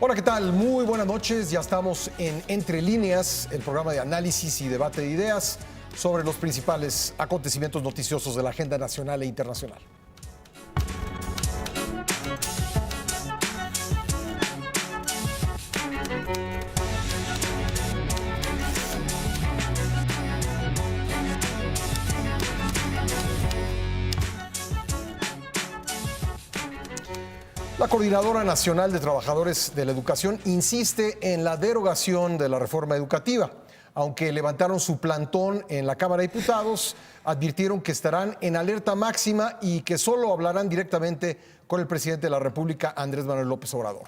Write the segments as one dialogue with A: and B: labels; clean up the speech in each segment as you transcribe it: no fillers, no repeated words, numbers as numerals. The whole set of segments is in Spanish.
A: Hola, ¿qué tal? Muy buenas noches. Ya estamos en Entre Líneas, el programa de análisis y debate de ideas sobre los principales acontecimientos noticiosos de la agenda nacional e internacional. La Coordinadora Nacional de Trabajadores de la Educación insiste en la derogación de la reforma educativa. Aunque levantaron su plantón en la Cámara de Diputados, advirtieron que estarán en alerta máxima y que solo hablarán directamente con el presidente de la República, Andrés Manuel López Obrador.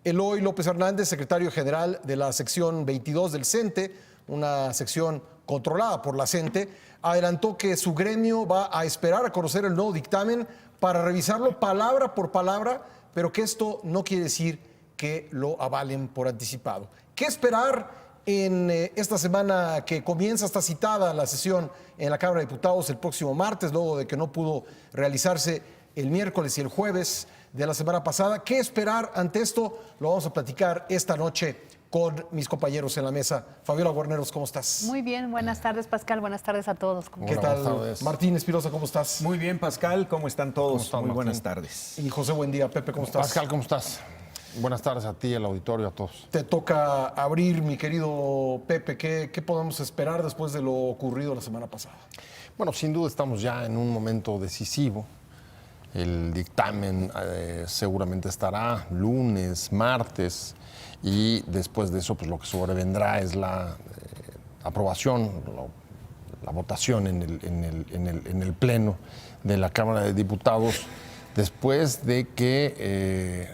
A: Eloy López Hernández, secretario general de la sección 22 del CENTE, una sección controlada por la CENTE, adelantó que su gremio va a esperar a conocer el nuevo dictamen para revisarlo palabra por palabra, pero que esto no quiere decir que lo avalen por anticipado. ¿Qué esperar en esta semana que comienza? Está citada la sesión en la Cámara de Diputados el próximo martes, luego de que no pudo realizarse el miércoles y el jueves de la semana pasada? ¿Qué esperar ante esto? Lo vamos a platicar esta noche con mis compañeros en la mesa. Fabiola Guarneros, ¿cómo estás?
B: Muy bien, buenas tardes, Pascal, buenas tardes a todos.
A: ¿Qué tal? Martín Espirosa, ¿cómo estás?
C: Muy bien, Pascal, ¿cómo están todos?
D: ¿Cómo están,
C: Muy buenas
D: Martín?
C: tardes.
A: Y José, buen día. Pepe, ¿cómo estás?
D: Pascal, ¿cómo estás? Buenas tardes a ti, al auditorio, a todos.
A: Te toca abrir, mi querido Pepe. ¿Qué podemos esperar después de lo ocurrido la semana pasada?
D: Bueno, sin duda estamos ya en un momento decisivo. El dictamen seguramente estará lunes, martes, y después de eso, pues lo que sobrevendrá es la aprobación, la votación en el Pleno de la Cámara de Diputados, después de que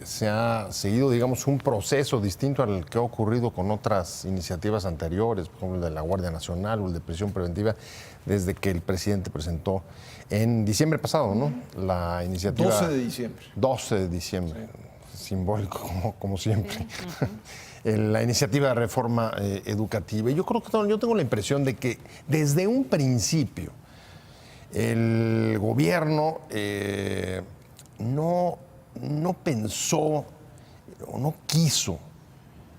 D: se ha seguido, digamos, un proceso distinto al que ha ocurrido con otras iniciativas anteriores, por ejemplo, el de la Guardia Nacional o el de prisión preventiva, desde que el presidente presentó en diciembre pasado, ¿no? La iniciativa...
A: 12 de diciembre.
D: 12 de diciembre, sí. Simbólico como siempre. Sí. La iniciativa de reforma educativa. Y yo creo que yo tengo la impresión de que desde un principio el gobierno no pensó o no quiso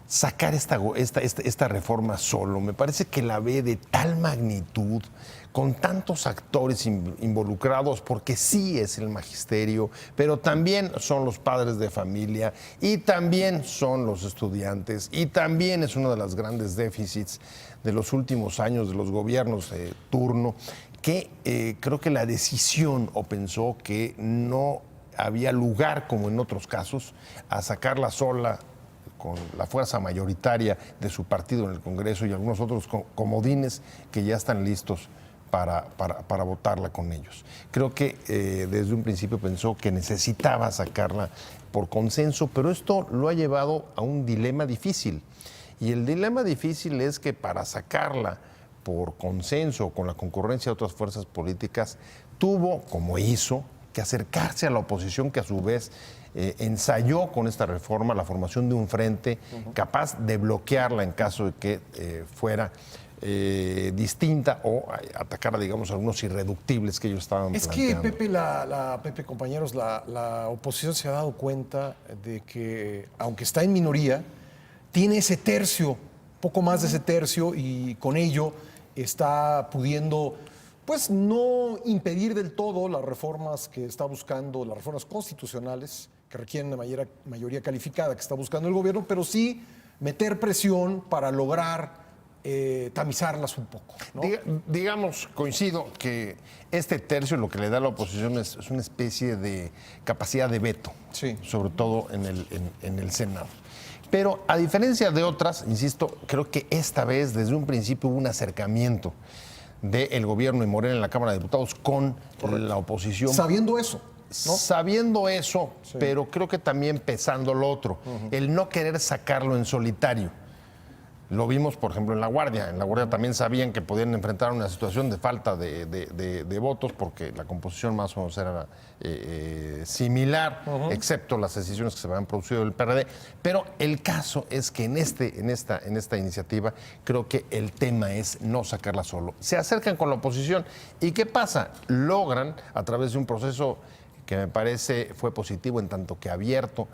D: sacar esta reforma solo. Me parece que la ve de tal magnitud, con tantos actores involucrados, porque sí es el magisterio, pero también son los padres de familia y también son los estudiantes y también es uno de los grandes déficits de los últimos años de los gobiernos de turno, que creo que la decisión o pensó que no había lugar, como en otros casos, a sacarla sola con la fuerza mayoritaria de su partido en el Congreso y algunos otros comodines que ya están listos para votarla con ellos. Creo que desde un principio pensó que necesitaba sacarla por consenso, pero esto lo ha llevado a un dilema difícil. Y el dilema difícil es que para sacarla por consenso, con la concurrencia de otras fuerzas políticas, tuvo, como hizo, que acercarse a la oposición, que a su vez ensayó con esta reforma la formación de un frente capaz de bloquearla en caso de que fuera distinta o atacara, digamos, a algunos irreductibles que ellos estaban planteando.
A: Es que, Pepe, compañeros, la oposición se ha dado cuenta de que, aunque está en minoría, tiene ese tercio, poco más de ese tercio, y con ello está pudiendo, pues, no impedir del todo las reformas que está buscando, las reformas constitucionales que requieren una mayoría calificada que está buscando el gobierno, pero sí meter presión para lograr tamizarlas un poco, ¿no?
D: Digamos, coincido que este tercio lo que le da a la oposición es una especie de capacidad de veto,
A: sí,
D: sobre todo en el Senado. Pero a diferencia de otras, insisto, creo que esta vez desde un principio hubo un acercamiento del gobierno y Morena en la Cámara de Diputados con la oposición.
A: Sabiendo eso, ¿no?
D: Sabiendo eso,
A: sí,
D: pero creo que también pesando lo otro, el no querer sacarlo en solitario. Lo vimos, por ejemplo, en La Guardia. En La Guardia también sabían que podían enfrentar una situación de falta de votos porque la composición más o menos era similar, excepto las decisiones que se habían producido del PRD. Pero el caso es que en esta iniciativa creo que el tema es no sacarla solo. Se acercan con la oposición y ¿qué pasa? Logran, a través de un proceso que me parece fue positivo en tanto que abierto,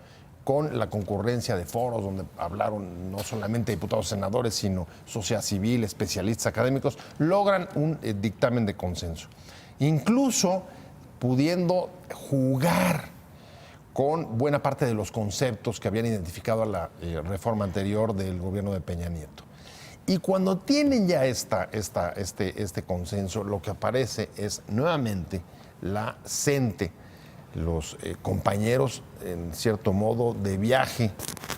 D: con la concurrencia de foros donde hablaron no solamente diputados, senadores, sino sociedad civil, especialistas académicos, logran un dictamen de consenso. Incluso pudiendo jugar con buena parte de los conceptos que habían identificado a la reforma anterior del gobierno de Peña Nieto. Y cuando tienen ya este consenso, lo que aparece es nuevamente la CENTE, los compañeros, en cierto modo, de viaje,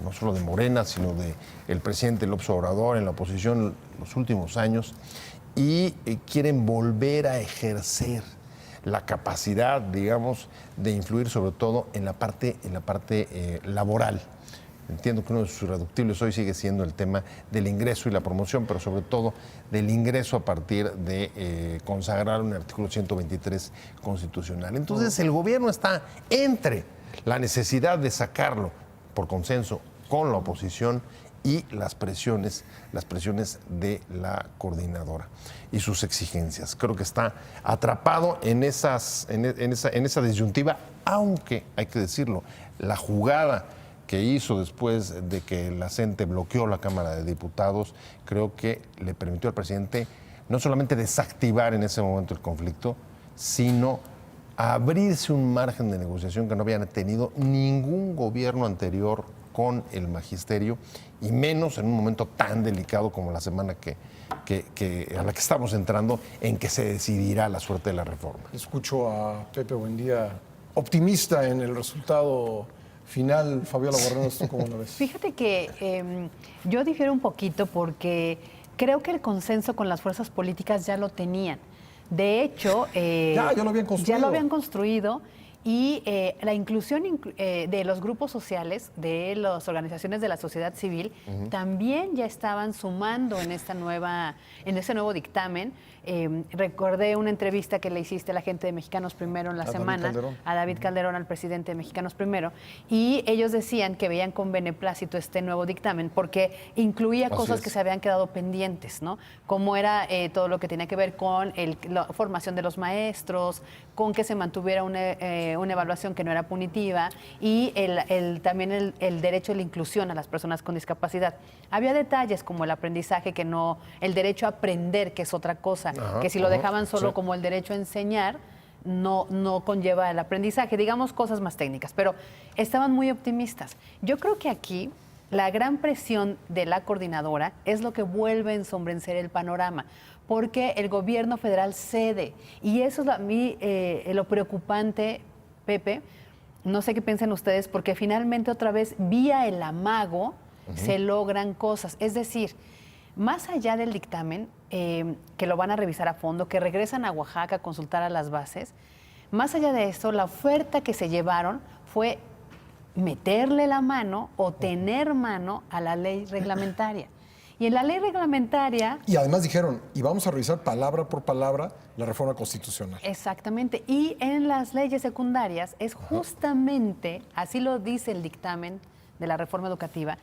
D: no solo de Morena, sino del presidente López Obrador en la oposición los últimos años, y quieren volver a ejercer la capacidad, digamos, de influir sobre todo en la parte laboral. Entiendo que uno de sus irreductibles hoy sigue siendo el tema del ingreso y la promoción, pero sobre todo del ingreso a partir de consagrar un artículo 123 constitucional. Entonces el gobierno está entre la necesidad de sacarlo por consenso con la oposición y las presiones de la coordinadora y sus exigencias. Creo que está atrapado en esa disyuntiva, aunque hay que decirlo, la jugada que hizo después de que la CENTE bloqueó la Cámara de Diputados, creo que le permitió al presidente no solamente desactivar en ese momento el conflicto, sino abrirse un margen de negociación que no habían tenido ningún gobierno anterior con el magisterio, y menos en un momento tan delicado como la semana a la que estamos entrando, en que se decidirá la suerte de la reforma.
A: Escucho a Pepe Buendía optimista en el resultado final. Fabiola Borrero, ¿tú cómo lo ves?
B: Fíjate que yo difiero un poquito porque creo que el consenso con las fuerzas políticas ya lo tenían. De hecho,
A: ya lo habían construido.
B: Ya lo habían construido. Y la inclusión de los grupos sociales, de las organizaciones de la sociedad civil, también ya estaban sumando en este nuevo dictamen. Recordé una entrevista que le hiciste a la gente de Mexicanos Primero en la semana, a David Calderón, al presidente de Mexicanos Primero, y ellos decían que veían con beneplácito este nuevo dictamen porque incluía cosas que se habían quedado pendientes, ¿no? Como era todo lo que tenía que ver con la formación de los maestros, con que se mantuviera una evaluación que no era punitiva y también el derecho a la inclusión a las personas con discapacidad. Había detalles como el aprendizaje, el derecho a aprender, que es otra cosa, que si lo dejaban solo como el derecho a enseñar, no conlleva el aprendizaje, digamos cosas más técnicas, pero estaban muy optimistas. Yo creo que aquí la gran presión de la coordinadora es lo que vuelve a ensombrecer el panorama, porque el gobierno federal cede, y eso es a mí lo preocupante, Pepe. No sé qué piensan ustedes, porque finalmente otra vez vía el amago se logran cosas. Es decir, más allá del dictamen, que lo van a revisar a fondo, que regresan a Oaxaca a consultar a las bases, más allá de esto, la oferta que se llevaron fue meterle la mano o tener mano a la ley reglamentaria. Y en la ley reglamentaria...
A: Y además dijeron, y vamos a revisar palabra por palabra la reforma constitucional.
B: Exactamente. Y en las leyes secundarias es justamente, así lo dice el dictamen de la reforma educativa,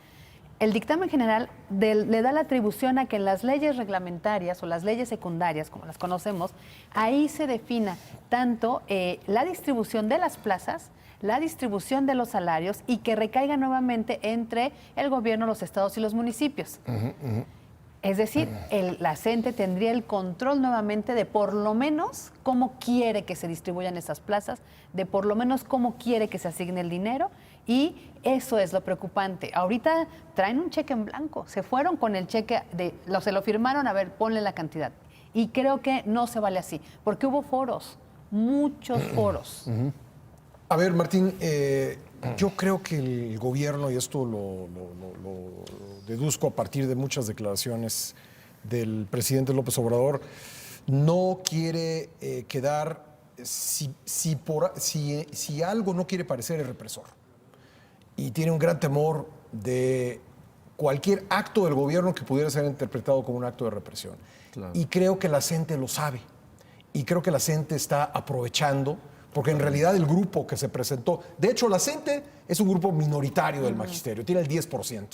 B: el dictamen general le da la atribución a que en las leyes reglamentarias o las leyes secundarias, como las conocemos, ahí se defina tanto la distribución de las plazas, la distribución de los salarios y que recaiga nuevamente entre el gobierno, los estados y los municipios. Es decir, la CENTE tendría el control nuevamente de por lo menos cómo quiere que se distribuyan esas plazas, de por lo menos cómo quiere que se asigne el dinero, y eso es lo preocupante. Ahorita traen un cheque en blanco, se fueron con el cheque, se lo firmaron, a ver, ponle la cantidad. Y creo que no se vale así, porque hubo foros, muchos foros.
A: A ver, Martín, yo creo que el gobierno, y esto lo deduzco a partir de muchas declaraciones del presidente López Obrador, no quiere quedar, si algo no quiere parecer el represor, y tiene un gran temor de cualquier acto del gobierno que pudiera ser interpretado como un acto de represión. Claro. Y creo que la CENTE lo sabe, y creo que la CENTE está aprovechando, porque en realidad el grupo que se presentó, de hecho la CENTE es un grupo minoritario del magisterio, tiene el 10%.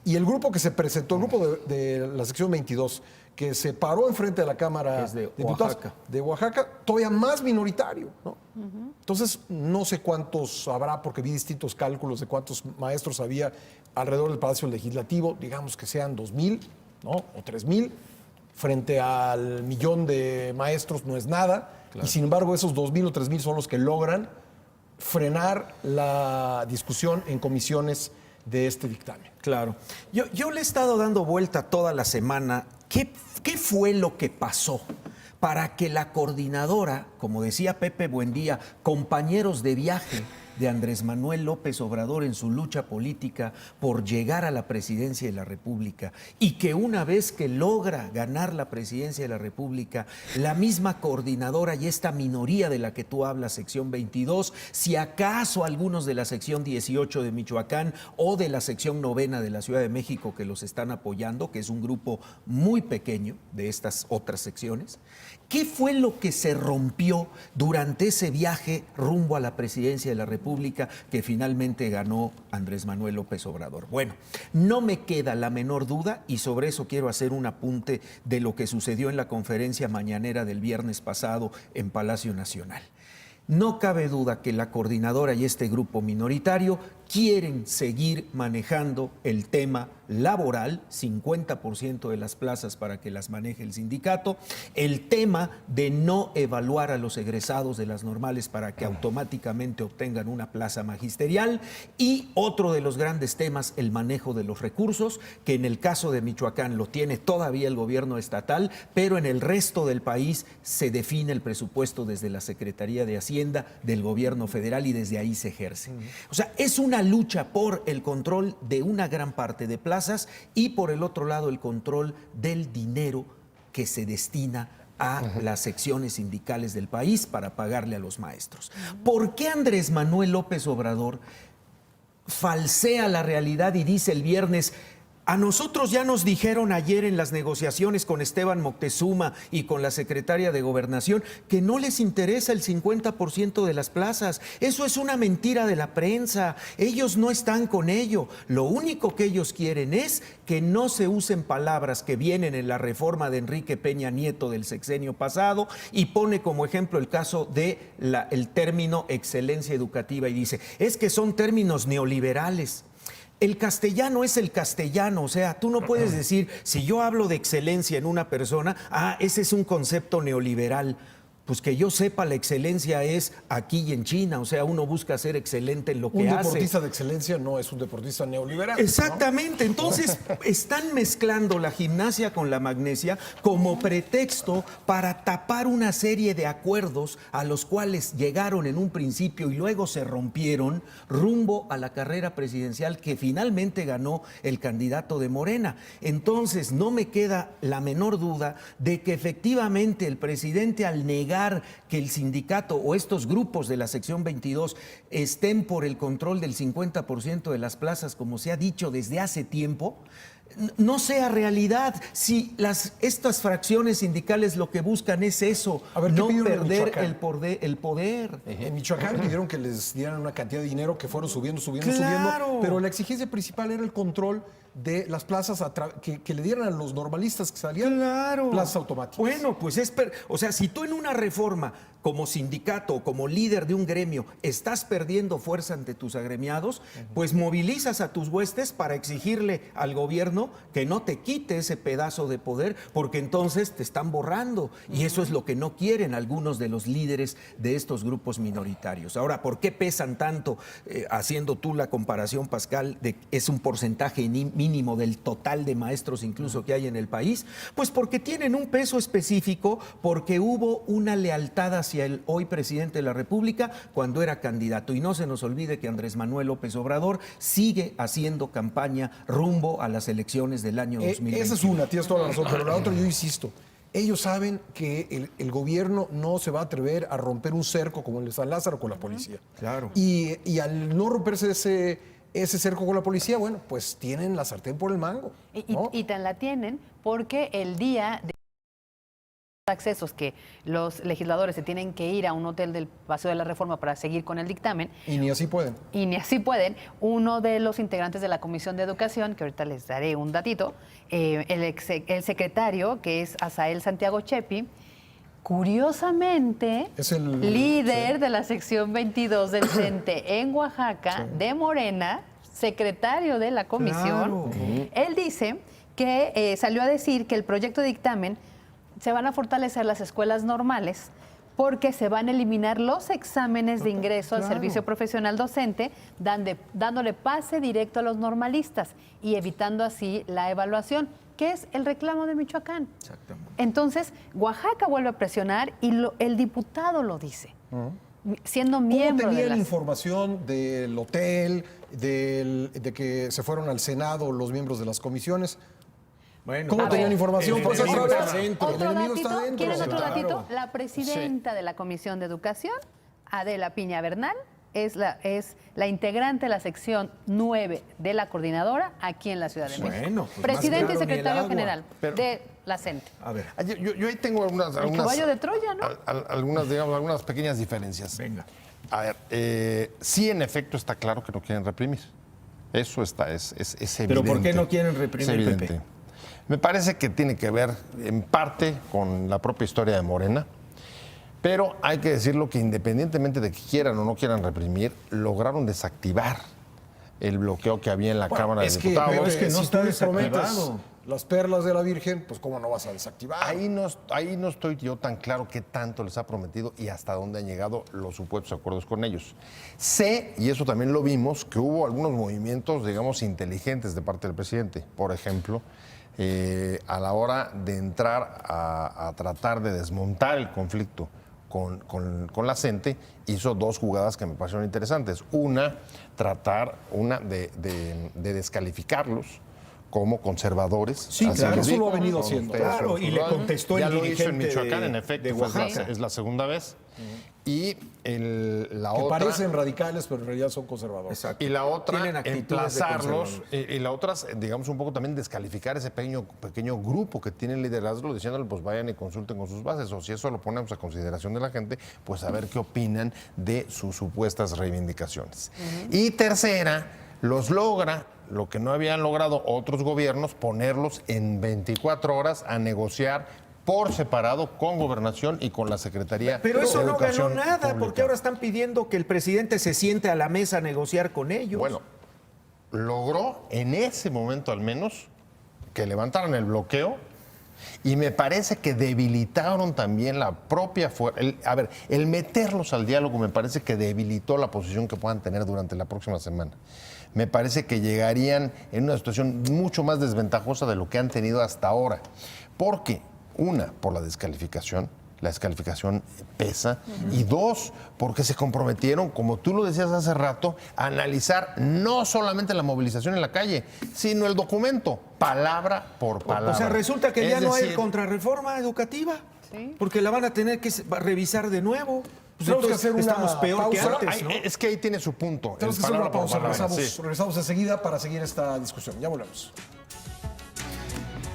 A: Y el grupo que se presentó, el grupo de la sección 22, que se paró enfrente de la Cámara
C: Es de
A: Diputados
C: Oaxaca.
A: de Oaxaca, todavía más minoritario, ¿no? Entonces, no sé cuántos habrá, porque vi distintos cálculos de cuántos maestros había alrededor del Palacio Legislativo, digamos que sean 2,000, ¿no? O 3,000, frente al millón de maestros no es nada, y sin embargo esos 2,000 o 3,000 son los que logran frenar la discusión en comisiones de este dictamen.
C: Claro. Yo le he estado dando vuelta toda la semana. ¿Qué fue lo que pasó para que la coordinadora, como decía Pepe Buendía, compañeros de viaje de Andrés Manuel López Obrador en su lucha política por llegar a la presidencia de la República, y que una vez que logra ganar la presidencia de la República, la misma coordinadora y esta minoría de la que tú hablas, sección 22, si acaso algunos de la sección 18 de Michoacán o de la sección 9 de la Ciudad de México que los están apoyando, que es un grupo muy pequeño de estas otras secciones, ¿qué fue lo que se rompió durante ese viaje rumbo a la presidencia de la República que finalmente ganó Andrés Manuel López Obrador? Bueno, no me queda la menor duda, y sobre eso quiero hacer un apunte de lo que sucedió en la conferencia mañanera del viernes pasado en Palacio Nacional. No cabe duda que la coordinadora y este grupo minoritario quieren seguir manejando el tema laboral, 50% de las plazas para que las maneje el sindicato, el tema de no evaluar a los egresados de las normales para que automáticamente obtengan una plaza magisterial, y otro de los grandes temas, el manejo de los recursos, que en el caso de Michoacán lo tiene todavía el gobierno estatal, pero en el resto del país se define el presupuesto desde la Secretaría de Hacienda del gobierno federal y desde ahí se ejerce. O sea, es una lucha por el control de una gran parte de plazas y por el otro lado el control del dinero que se destina a las secciones sindicales del país para pagarle a los maestros. ¿Por qué Andrés Manuel López Obrador falsea la realidad y dice el viernes: a nosotros ya nos dijeron ayer en las negociaciones con Esteban Moctezuma y con la secretaria de Gobernación que no les interesa el 50% de las plazas? Eso es una mentira de la prensa. Ellos no están con ello. Lo único que ellos quieren es que no se usen palabras que vienen en la reforma de Enrique Peña Nieto del sexenio pasado, y pone como ejemplo el caso de el término excelencia educativa y dice: es que son términos neoliberales. El castellano es el castellano, o sea, tú no puedes decir, si yo hablo de excelencia en una persona, ese es un concepto neoliberal. Pues que yo sepa, la excelencia es aquí y en China, o sea, uno busca ser excelente en lo que hace.
A: Un deportista de excelencia no es un deportista neoliberal.
C: Exactamente, ¿no? Entonces están mezclando la gimnasia con la magnesia como pretexto para tapar una serie de acuerdos a los cuales llegaron en un principio y luego se rompieron rumbo a la carrera presidencial que finalmente ganó el candidato de Morena. Entonces no me queda la menor duda de que efectivamente el presidente, al negar que el sindicato o estos grupos de la sección 22 estén por el control del 50% de las plazas, como se ha dicho desde hace tiempo, no sea realidad. Si estas fracciones sindicales lo que buscan es eso, no perder el poder.
A: En Michoacán pidieron que les dieran una cantidad de dinero que fueron subiendo,
C: Claro.
A: pero la exigencia principal era el control de las plazas, que le dieran a los normalistas que salían plazas automáticas.
C: Bueno, pues o sea, si tú en una reforma como sindicato o como líder de un gremio estás perdiendo fuerza ante tus agremiados, pues movilizas a tus huestes para exigirle al gobierno que no te quite ese pedazo de poder, porque entonces te están borrando, y eso es lo que no quieren algunos de los líderes de estos grupos minoritarios. Ahora, ¿por qué pesan tanto? Haciendo tú la comparación, Pascal, de es un porcentaje mínimo del total de maestros incluso que hay en el país, pues porque tienen un peso específico, porque hubo una lealtad hacia el hoy presidente de la República cuando era candidato. Y no se nos olvide que Andrés Manuel López Obrador sigue haciendo campaña rumbo a las elecciones del año 2020.
A: Esa es una, tienes toda la razón, pero la otra, yo insisto, ellos saben que el gobierno no se va a atrever a romper un cerco como el de San Lázaro con la policía.
C: Claro.
A: Y al no romperse ese cerco con la policía, bueno, pues tienen la sartén por el mango, ¿no?
B: Y tan la tienen porque el día de accesos que los legisladores se tienen que ir a un hotel del Paseo de la Reforma para seguir con el dictamen.
A: Y ni así pueden.
B: Y ni así pueden. Uno de los integrantes de la Comisión de Educación, que ahorita les daré un datito, el secretario, que es Asael Santiago Chepi, curiosamente,
A: Es el
B: líder de la sección 22 del CENTE en Oaxaca, de Morena, secretario de la comisión.
C: Claro.
B: Él dice que salió a decir que el proyecto de dictamen se van a fortalecer las escuelas normales porque se van a eliminar los exámenes de ingreso al servicio profesional docente, dándole pase directo a los normalistas y evitando así la evaluación, que es el reclamo de Michoacán.
C: Exactamente.
B: Entonces, Oaxaca vuelve a presionar y el diputado lo dice, siendo miembro
A: ¿Cómo
B: de
A: tenían
B: las...
A: información del hotel, de que se fueron al Senado los miembros de las comisiones?
C: Bueno,
A: ¿Cómo tenían información?
C: el
A: Pues
C: enemigo
A: otra
C: está
A: vez,
C: dentro.
A: el
B: Otro
A: enemigo
B: datito,
A: está dentro.
B: ¿quieren otro
A: Claro.
B: datito? La presidenta de la Comisión de Educación, Adela Piña Bernal, es la integrante de la sección 9 de la coordinadora aquí en la Ciudad de México.
C: Bueno, pues
B: Presidente
C: más
B: y
C: claro ni el
B: secretario
C: agua.
B: general
D: Pero-
B: de la CENTE.
C: A ver,
D: Yo ahí tengo algunas,
B: El caballo de Troya, ¿no?
D: algunas pequeñas diferencias.
C: venga.
D: A ver, sí, en efecto está claro que no quieren reprimir. Eso es evidente.
C: Pero ¿por qué no quieren reprimir,
D: Es evidente.
C: Pepe?
D: Me parece que tiene que ver en parte con la propia historia de Morena, pero hay que decirlo que independientemente de que quieran o no quieran reprimir, lograron desactivar el bloqueo que había en la Cámara de Diputados.
C: pero es que no
A: si
C: está
A: tú les prometes
C: desactivado.
A: las perlas de la Virgen, pues cómo no vas a desactivar.
D: Ahí no estoy yo tan claro qué tanto les ha prometido y hasta dónde han llegado los supuestos acuerdos con ellos. Sé, y eso también lo vimos, que hubo algunos movimientos, digamos, inteligentes de parte del presidente. Por ejemplo, a la hora de entrar a tratar de desmontar el conflicto con la CENTE, hizo dos jugadas que me parecieron interesantes. Una de descalificarlos como conservadores.
C: Sí,
D: Así
C: claro.
D: les
A: Eso
D: dijo,
A: lo ha venido
D: son
A: haciendo.
D: ustedes,
C: Claro,
D: son
C: y le
D: ciudadanos.
C: contestó el
D: ya lo hizo en
C: dirigente
D: Michoacán,
C: de-
D: en efecto,
C: de
D: fue
C: Oaxaca.
D: es la segunda vez. Y la
A: Que
D: otra...
A: parecen radicales, pero en realidad son conservadores.
C: Exacto.
D: Y la otra,
C: Tienen actitudes de
D: emplazarlos,
C: conservadores.
D: y la otra, digamos, un poco también descalificar ese pequeño grupo que tiene liderazgo, diciéndole, pues vayan y consulten con sus bases, o si eso lo ponemos a consideración de la gente, pues a ver qué opinan de sus supuestas reivindicaciones. Y tercera, los logra lo que no habían logrado otros gobiernos, ponerlos en 24 horas a negociar por separado con Gobernación y con la Secretaría
C: Pero
D: de
C: eso no ganó
D: Educación
C: nada,
D: Pública.
C: porque ahora están pidiendo que el presidente se siente a la mesa a negociar con ellos.
D: Bueno, logró en ese momento al menos que levantaran el bloqueo y me parece que debilitaron también la propia fuerza. El meterlos al diálogo me parece que debilitó la posición que puedan tener durante la próxima semana. Me parece que llegarían en una situación mucho más desventajosa de lo que han tenido hasta ahora. Porque, una, por la descalificación pesa, y dos, porque se comprometieron, como tú lo decías hace rato, a analizar no solamente la movilización en la calle, sino el documento, palabra por palabra.
C: O sea, resulta que
D: Es
C: ya no hay
D: decir,
C: contrarreforma educativa,
B: Sí.
C: porque la van a tener que revisar de nuevo. Pues
A: Tenemos que
C: entonces
A: hacer una
C: estamos peor que
A: pausa.
C: antes, ¿no?
D: Es que ahí tiene su punto.
A: Tenemos
D: el
A: que hacer una
D: palabra por
A: pausa.
D: palabra,
A: Regresamos,
D: sí.
A: regresamos enseguida para seguir esta discusión. Ya volvemos.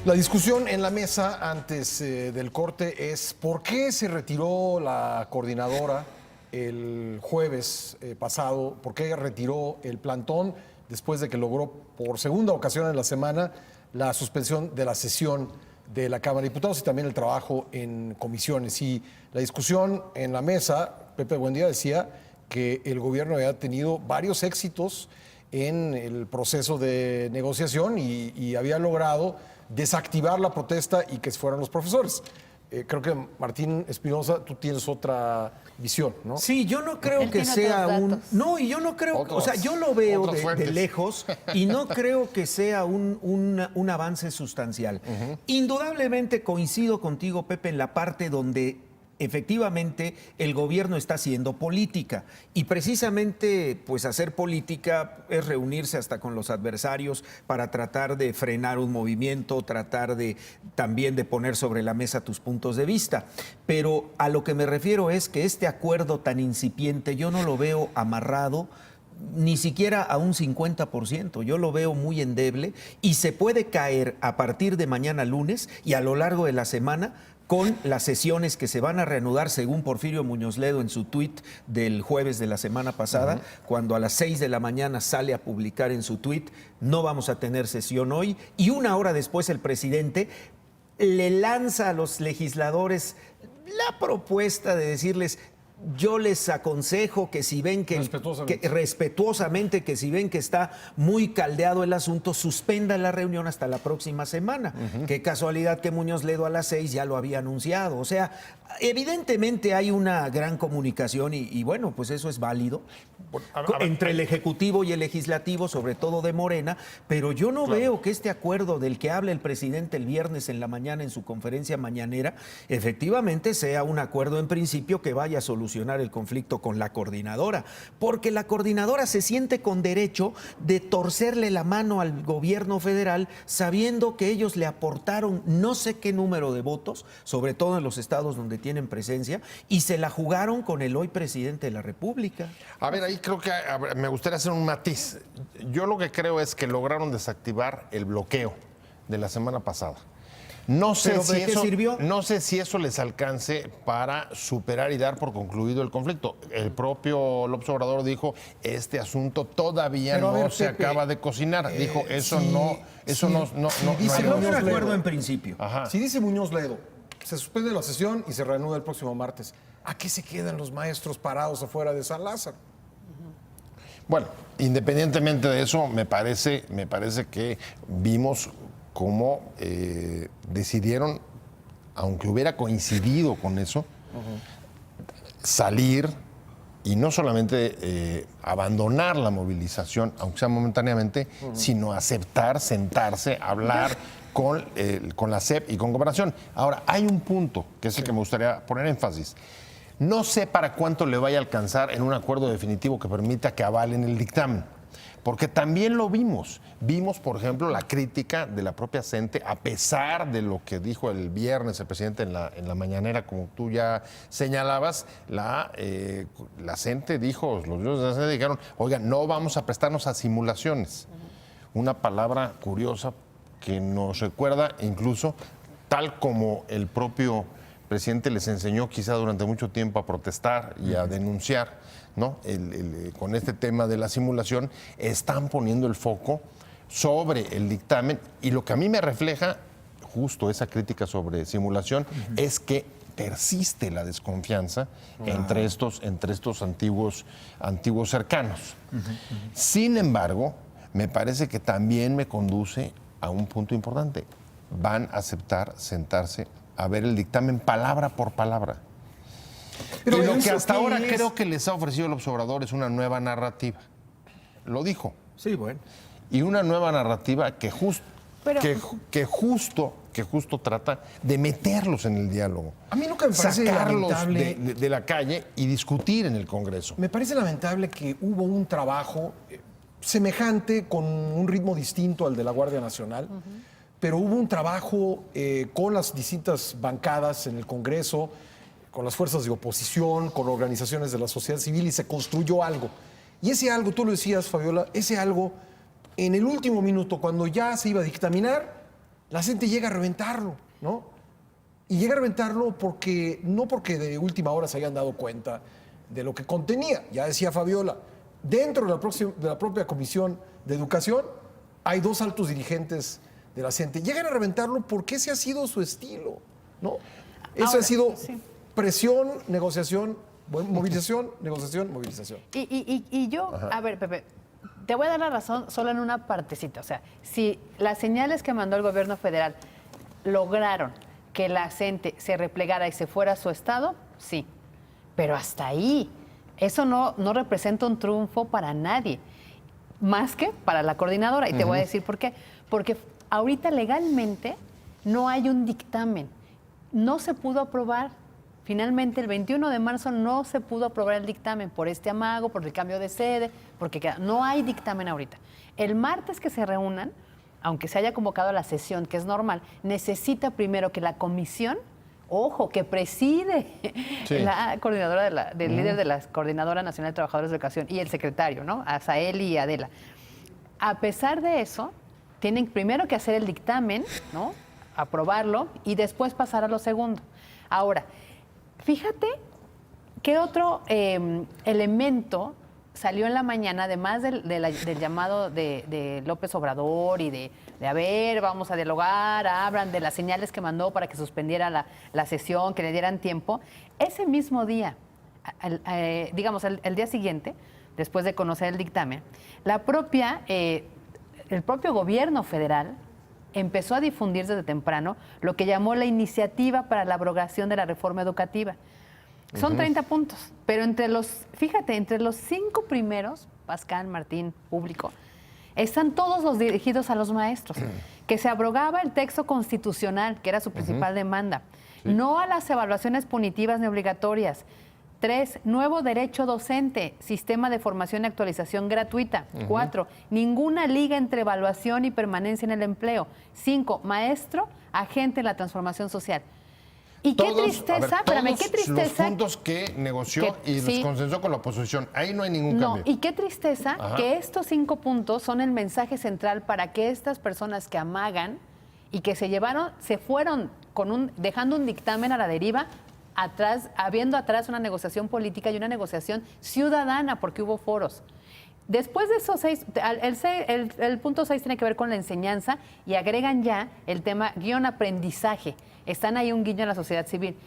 A: La discusión en la mesa antes del corte es por qué se retiró la coordinadora el jueves pasado, por qué retiró el plantón después de que logró por segunda ocasión en la semana la suspensión de la sesión de la Cámara de Diputados y también el trabajo en comisiones. Y la discusión en la mesa, Pepe Buendía decía que el gobierno había tenido varios éxitos en el proceso de negociación y había logrado desactivar la protesta y que se fueran los profesores. Creo que Martín Espinosa, tú tienes otra visión, ¿no?
C: Sí, yo no creo
B: Él
C: que
B: tiene
C: sea
B: otros
C: un...
B: datos.
C: No, y yo no creo... o sea, yo lo veo
D: otras
C: de
D: fuentes.
C: lejos y no creo que sea un avance sustancial. Indudablemente coincido contigo, Pepe, en la parte donde efectivamente el gobierno está haciendo política y precisamente pues hacer política es reunirse hasta con los adversarios para tratar de frenar un movimiento, tratar de también de poner sobre la mesa tus puntos de vista, pero a lo que me refiero es que este acuerdo tan incipiente yo no lo veo amarrado ni siquiera a un 50%, yo lo veo muy endeble y se puede caer a partir de mañana lunes y a lo largo de la semana con las sesiones que se van a reanudar, según Porfirio Muñoz Ledo en su tuit del jueves de la semana pasada, cuando a las 6 de la mañana sale a publicar en su tuit, no vamos a tener sesión hoy, y una hora después el presidente le lanza a los legisladores la propuesta de decirles: yo les aconsejo que si ven respetuosamente, que si ven que está muy caldeado el asunto, suspendan la reunión hasta la próxima semana. Qué casualidad que Muñoz Ledo a las 6 ya lo había anunciado. O sea, evidentemente hay una gran comunicación y bueno, pues eso es válido entre el Ejecutivo y el Legislativo, sobre todo de Morena, pero yo no veo que este acuerdo del que habla el presidente el viernes en la mañana en su conferencia mañanera, efectivamente sea un acuerdo en principio que vaya a solucionar el conflicto con la coordinadora, porque la coordinadora se siente con derecho de torcerle la mano al gobierno federal sabiendo que ellos le aportaron no sé qué número de votos, sobre todo en los estados donde tienen presencia, y se la jugaron con el hoy presidente de la República.
D: A ver, ahí creo que me gustaría hacer un matiz. Yo lo que creo es que lograron desactivar el bloqueo de la semana pasada. No sé si
C: ¿de qué sirvió?
D: No sé si eso les alcance para superar y dar por concluido el conflicto. El propio López Obrador dijo: este asunto todavía no se acaba de cocinar. Dijo, eso no
C: hay un acuerdo en principio.
D: Ajá.
A: Si dice Muñoz Ledo, se suspende la sesión y se reanuda el próximo martes, ¿a qué se quedan los maestros parados afuera de San Lázaro?
D: Bueno, independientemente de eso, me parece que vimos cómo decidieron, aunque hubiera coincidido con eso, salir y no solamente abandonar la movilización, aunque sea momentáneamente, sino aceptar, sentarse, hablar con la SEP y con Gobernación. Ahora, hay un punto que es el que me gustaría poner énfasis. No sé para cuánto le vaya a alcanzar en un acuerdo definitivo que permita que avalen el dictamen, porque también lo vimos. Vimos, por ejemplo, la crítica de la propia CENTE, a pesar de lo que dijo el viernes el presidente en la mañanera, como tú ya señalabas, la CENTE dijo, los dioses de la CENTE dijeron: oigan, no vamos a prestarnos a simulaciones. Una palabra curiosa que nos recuerda incluso, tal como el propio presidente les enseñó quizá durante mucho tiempo a protestar y a denunciar, ¿no? Con este tema de la simulación, están poniendo el foco sobre el dictamen, y lo que a mí me refleja justo esa crítica sobre simulación es que persiste la desconfianza entre estos antiguos cercanos. Sin embargo, me parece que también me conduce a un punto importante. Van a aceptar sentarse a ver el dictamen palabra por palabra. Pero lo que hasta ahora creo que les ha ofrecido el observador es una nueva narrativa. Lo dijo.
C: Sí, bueno.
D: Y una nueva narrativa que justo trata de meterlos en el diálogo.
A: A mí nunca me parece
D: sacarlos
A: lamentable
D: de la calle y discutir en el Congreso.
A: Me parece lamentable que hubo un trabajo semejante, con un ritmo distinto al de la Guardia Nacional, pero hubo un trabajo con las distintas bancadas en el Congreso, con las fuerzas de oposición, con organizaciones de la sociedad civil, y se construyó algo. Y ese algo, tú lo decías, Fabiola, ese algo, en el último minuto, cuando ya se iba a dictaminar, la gente llega a reventarlo, ¿no? Y llega a reventarlo no porque de última hora se hayan dado cuenta de lo que contenía. Ya decía Fabiola, dentro de la propia Comisión de Educación hay dos altos dirigentes de la CENTE. Llegan a reventarlo porque ese ha sido su estilo, ¿no? Eso
B: Ahora,
A: ha sido
B: sí.
A: presión, negociación, movilización, negociación, movilización.
B: Y yo, a ver, Pepe, te voy a dar la razón solo en una partecita. O sea, si las señales que mandó el gobierno federal lograron que la CENTE se replegara y se fuera a su estado, sí. Pero hasta ahí. Eso no representa un triunfo para nadie, más que para la coordinadora. Y te voy a decir por qué. Porque ahorita legalmente no hay un dictamen. No se pudo aprobar. Finalmente, el 21 de marzo no se pudo aprobar el dictamen por este amago, por el cambio de sede, porque no hay dictamen ahorita. El martes que se reúnan, aunque se haya convocado a la sesión, que es normal, necesita primero que la comisión, ojo, que preside la coordinadora del líder de la Coordinadora Nacional de Trabajadores de Educación y el secretario, ¿no? Azaeli y Adela. A pesar de eso, tienen primero que hacer el dictamen, ¿no? Aprobarlo y después pasar a lo segundo. Ahora, fíjate qué otro elemento salió en la mañana, además del llamado de López Obrador y de a ver, vamos a dialogar, hablan de las señales que mandó para que suspendiera la sesión, que le dieran tiempo. Ese mismo día, digamos, el día siguiente, después de conocer el dictamen, el propio gobierno federal empezó a difundir desde temprano lo que llamó la iniciativa para la abrogación de la reforma educativa. Son 30 puntos, pero entre los 5 primeros, Pascal, Martín, público, están todos los dirigidos a los maestros, que se abrogaba el texto constitucional, que era su principal demanda, no a las evaluaciones punitivas ni obligatorias. 3, nuevo derecho docente, sistema de formación y actualización gratuita. 4, ninguna liga entre evaluación y permanencia en el empleo. 5, maestro, agente en la transformación social. Y
D: Todos,
B: qué tristeza, espérame, qué tristeza.
D: Los puntos que negoció y los consensó con la oposición. Ahí no hay ningún cambio.
B: Y qué tristeza que estos 5 puntos son el mensaje central para que estas personas que amagan y que se fueron dejando un dictamen a la deriva, habiendo atrás una negociación política y una negociación ciudadana, porque hubo foros. Después de esos 6, el punto 6 tiene que ver con la enseñanza y agregan ya el tema _aprendizaje. Están ahí un guiño a la sociedad civil.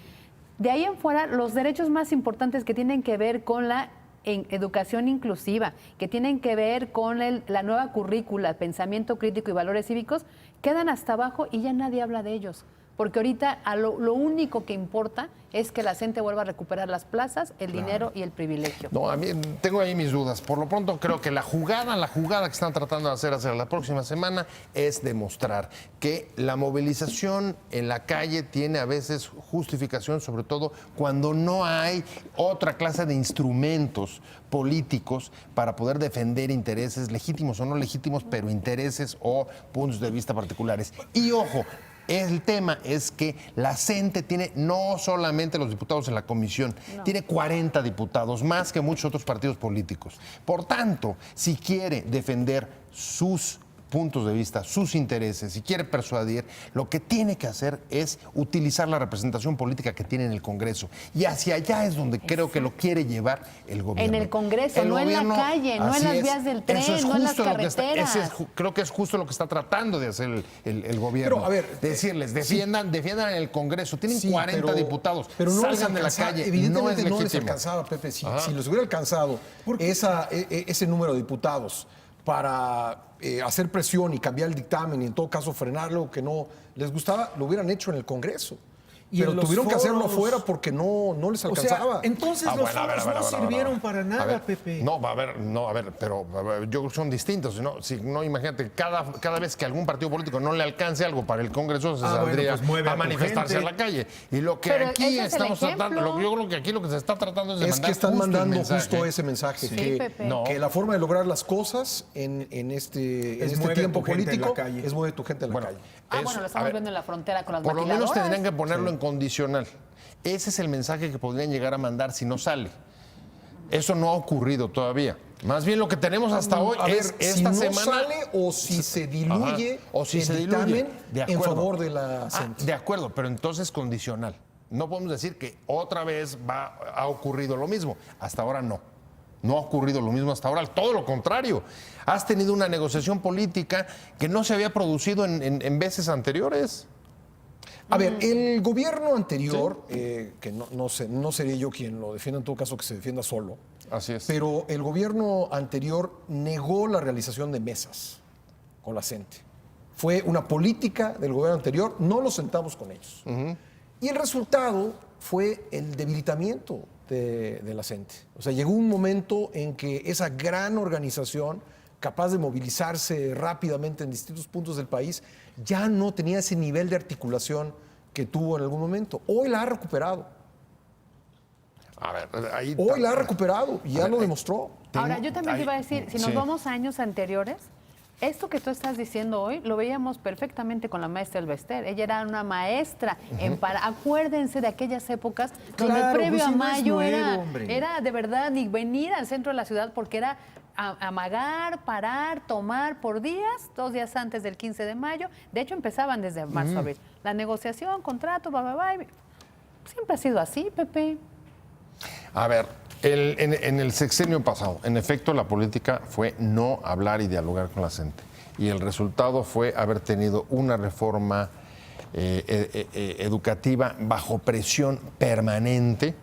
B: De ahí en fuera, los derechos más importantes que tienen que ver con la educación inclusiva, que tienen que ver con la nueva currícula, pensamiento crítico y valores cívicos, quedan hasta abajo y ya nadie habla de ellos. Porque ahorita lo único que importa es que la gente vuelva a recuperar las plazas, el dinero y el privilegio.
D: No, a mí tengo ahí mis dudas. Por lo pronto creo que la jugada que están tratando de hacer la próxima semana es demostrar que la movilización en la calle tiene a veces justificación, sobre todo cuando no hay otra clase de instrumentos políticos para poder defender intereses legítimos o no legítimos, pero intereses o puntos de vista particulares. Y ojo, el tema es que la CENTE tiene no solamente los diputados en la comisión, tiene 40 diputados, más que muchos otros partidos políticos. Por tanto, si quiere defender sus puntos de vista, sus intereses, si quiere persuadir, lo que tiene que hacer es utilizar la representación política que tiene en el Congreso. Y hacia allá es donde creo que lo quiere llevar el gobierno.
B: En el Congreso, no en la calle, no en las vías del tren, no en las carreteras.
D: Creo que es justo lo que está tratando de hacer el gobierno.
A: Pero, a ver,
D: decirles, defiendan en el Congreso. Tienen 40 diputados,
A: pero no
D: salgan de la calle.
A: Evidentemente
D: no
A: no les
D: legítimo.
A: alcanzaba, Pepe. Si les hubiera alcanzado ese número de diputados para hacer presión y cambiar el dictamen y en todo caso frenar lo que no les gustaba, lo hubieran hecho en el Congreso. Pero tuvieron que hacerlo afuera porque no les alcanzaba.
C: O sea, entonces los foros no sirvieron para nada, Pepe.
D: No, pero yo creo que son distintos. No, imagínate, cada vez que algún partido político no le alcance algo para el Congreso, se saldría a manifestarse a la calle. Y lo que
B: pero
D: aquí estamos tratando, yo creo que aquí lo que se está tratando es de mandar
A: que están
D: justo
A: mandando
D: mensaje.
A: justo ese mensaje, que la forma de lograr las cosas en este tiempo político es mueve tu gente en la calle.
B: Lo estamos viendo en la frontera con las
D: Por lo menos
B: maquiladoras.
D: tendrían que ponerlo en condicional. Ese es el mensaje que podrían llegar a mandar si no sale. Eso no ha ocurrido todavía. Más bien lo que tenemos hasta hoy es esta
A: si no
D: semana.
A: Sale o si se diluye el dictamen en favor de la CENTE.
D: De acuerdo, pero entonces condicional. No podemos decir que otra vez ha ocurrido lo mismo. Hasta ahora no. No ha ocurrido lo mismo hasta ahora, todo lo contrario. Has tenido una negociación política que no se había producido en veces anteriores.
A: A ver, el gobierno anterior, que no sería yo quien lo defienda, en todo caso que se defienda solo.
D: Así es.
A: Pero el gobierno anterior negó la realización de mesas con la CENTE. Fue una política del gobierno anterior, no nos sentamos con ellos. Y el resultado fue el debilitamiento de la CENTE. O sea, llegó un momento en que esa gran organización, capaz de movilizarse rápidamente en distintos puntos del país, ya no tenía ese nivel de articulación que tuvo en algún momento. Hoy la ha recuperado.
D: A ver, ahí
A: Hoy la ha recuperado y ya lo demostró.
B: Ahora, yo también te iba a decir, si nos vamos a años anteriores, esto que tú estás diciendo hoy lo veíamos perfectamente con la maestra Elbester. Ella era una maestra acuérdense de aquellas épocas donde el previo a mayo era de verdad ni venir al centro de la ciudad porque era amagar, parar, tomar por días, 2 días antes del 15 de mayo. De hecho, empezaban desde marzo a abril. La negociación, contrato, Siempre ha sido así, Pepe.
D: A ver, en el sexenio pasado, en efecto, la política fue no hablar y dialogar con la gente. Y el resultado fue haber tenido una reforma educativa bajo presión permanente